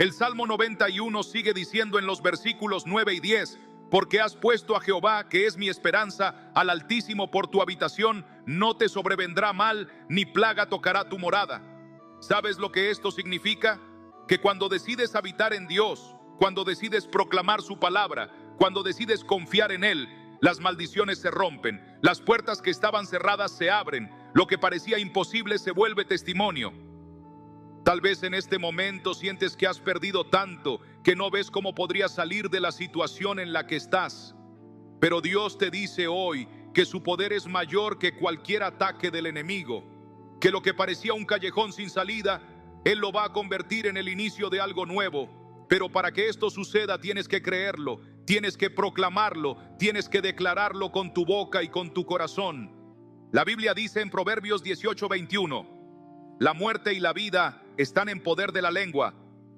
S1: El Salmo 91 sigue diciendo en los versículos 9 y 10, porque has puesto a Jehová, que es mi esperanza, al Altísimo por tu habitación, no te sobrevendrá mal, ni plaga tocará tu morada. ¿Sabes lo que esto significa? Que cuando decides habitar en Dios, cuando decides proclamar su palabra, cuando decides confiar en Él, las maldiciones se rompen, las puertas que estaban cerradas se abren, lo que parecía imposible se vuelve testimonio. Tal vez en este momento sientes que has perdido tanto que no ves cómo podrías salir de la situación en la que estás. Pero Dios te dice hoy que su poder es mayor que cualquier ataque del enemigo, que lo que parecía un callejón sin salida, Él lo va a convertir en el inicio de algo nuevo. Pero para que esto suceda tienes que creerlo, tienes que proclamarlo, tienes que declararlo con tu boca y con tu corazón. La Biblia dice en Proverbios 18:21, la muerte y la vida están en poder de la lengua,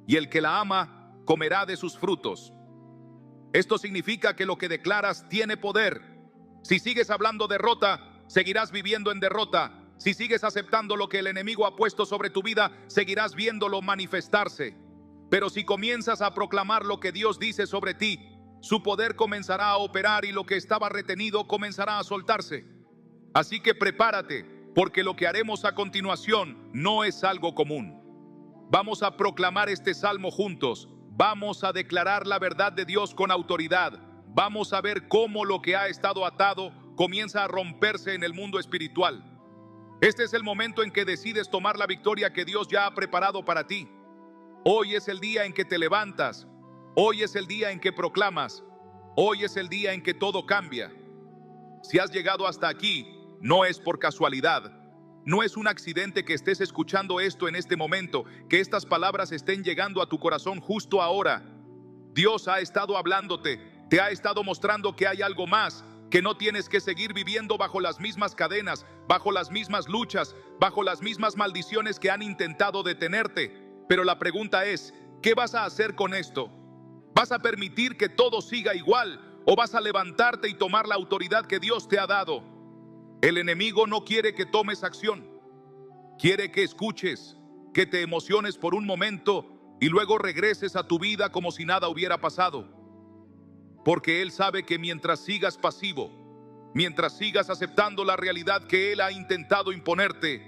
S1: y el que la ama comerá de sus frutos. Esto significa que lo que declaras tiene poder. Si sigues hablando derrota, seguirás viviendo en derrota. Si sigues aceptando lo que el enemigo ha puesto sobre tu vida, seguirás viéndolo manifestarse. Pero si comienzas a proclamar lo que Dios dice sobre ti, su poder comenzará a operar y lo que estaba retenido comenzará a soltarse. Así que prepárate, porque lo que haremos a continuación no es algo común. Vamos a proclamar este salmo juntos. Vamos a declarar la verdad de Dios con autoridad. Vamos a ver cómo lo que ha estado atado comienza a romperse en el mundo espiritual. Este es el momento en que decides tomar la victoria que Dios ya ha preparado para ti. Hoy es el día en que te levantas. Hoy es el día en que proclamas. Hoy es el día en que todo cambia. Si has llegado hasta aquí, no es por casualidad. No es un accidente que estés escuchando esto en este momento, que estas palabras estén llegando a tu corazón justo ahora. Dios ha estado hablándote, te ha estado mostrando que hay algo más, que no tienes que seguir viviendo bajo las mismas cadenas, bajo las mismas luchas, bajo las mismas maldiciones que han intentado detenerte. Pero la pregunta es, ¿qué vas a hacer con esto? ¿Vas a permitir que todo siga igual o vas a levantarte y tomar la autoridad que Dios te ha dado? El enemigo no quiere que tomes acción. Quiere que escuches, que te emociones por un momento y luego regreses a tu vida como si nada hubiera pasado. Porque Él sabe que mientras sigas pasivo, mientras sigas aceptando la realidad que Él ha intentado imponerte,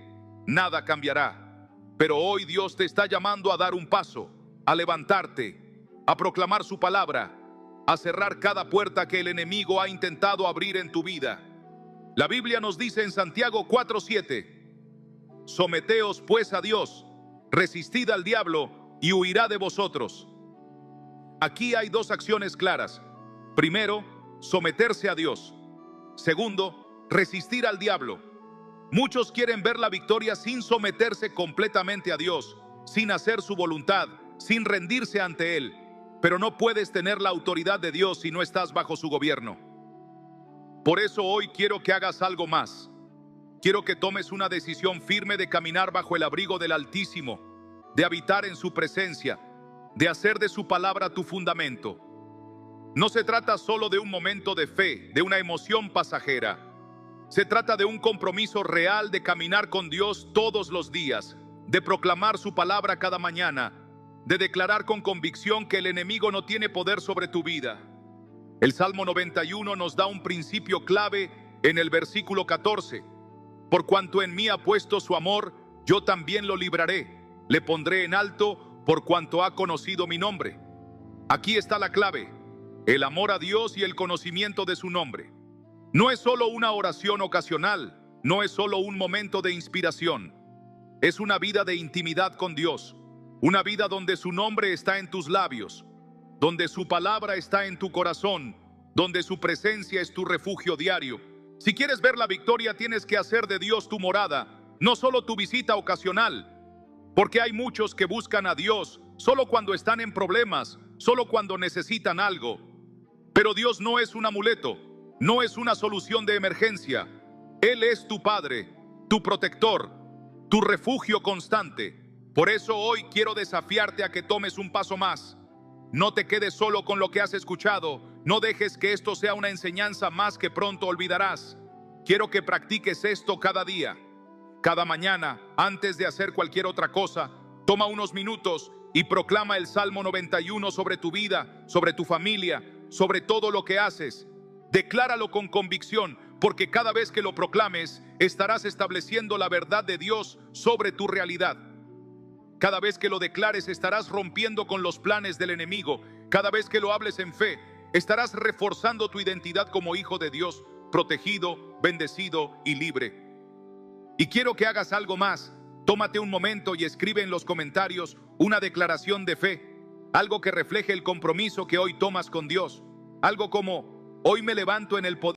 S1: nada cambiará. Pero hoy Dios te está llamando a dar un paso, a levantarte, a proclamar su palabra, a cerrar cada puerta que el enemigo ha intentado abrir en tu vida. La Biblia nos dice en Santiago 4:7, someteos pues a Dios, resistid al diablo y huirá de vosotros. Aquí hay dos acciones claras. Primero, someterse a Dios. Segundo, resistir al diablo. Muchos quieren ver la victoria sin someterse completamente a Dios, sin hacer su voluntad, sin rendirse ante Él. Pero no puedes tener la autoridad de Dios si no estás bajo su gobierno. Por eso hoy quiero que hagas algo más. Quiero que tomes una decisión firme de caminar bajo el abrigo del Altísimo, de habitar en su presencia, de hacer de su palabra tu fundamento. No se trata solo de un momento de fe, de una emoción pasajera. Se trata de un compromiso real de caminar con Dios todos los días, de proclamar su palabra cada mañana, de declarar con convicción que el enemigo no tiene poder sobre tu vida. El Salmo 91 nos da un principio clave en el versículo 14. Por cuanto en mí ha puesto su amor, yo también lo libraré. Le pondré en alto por cuanto ha conocido mi nombre. Aquí está la clave: el amor a Dios y el conocimiento de su nombre. No es solo una oración ocasional, no es solo un momento de inspiración. Es una vida de intimidad con Dios, una vida donde su nombre está en tus labios, donde su palabra está en tu corazón, donde su presencia es tu refugio diario. Si quieres ver la victoria, tienes que hacer de Dios tu morada, no solo tu visita ocasional, porque hay muchos que buscan a Dios solo cuando están en problemas, solo cuando necesitan algo. Pero Dios no es un amuleto, no es una solución de emergencia. Él es tu Padre, tu protector, tu refugio constante. Por eso hoy quiero desafiarte a que tomes un paso más. No te quedes solo con lo que has escuchado. No dejes que esto sea una enseñanza más que pronto olvidarás. Quiero que practiques esto cada día. Cada mañana, antes de hacer cualquier otra cosa, toma unos minutos y proclama el Salmo 91 sobre tu vida, sobre tu familia, sobre todo lo que haces. Decláralo con convicción, porque cada vez que lo proclames, estarás estableciendo la verdad de Dios sobre tu realidad. Cada vez que lo declares, estarás rompiendo con los planes del enemigo. Cada vez que lo hables en fe, estarás reforzando tu identidad como hijo de Dios, protegido, bendecido y libre. Y quiero que hagas algo más. Tómate un momento y escribe en los comentarios una declaración de fe, algo que refleje el compromiso que hoy tomas con Dios. Algo como: hoy me levanto en el poder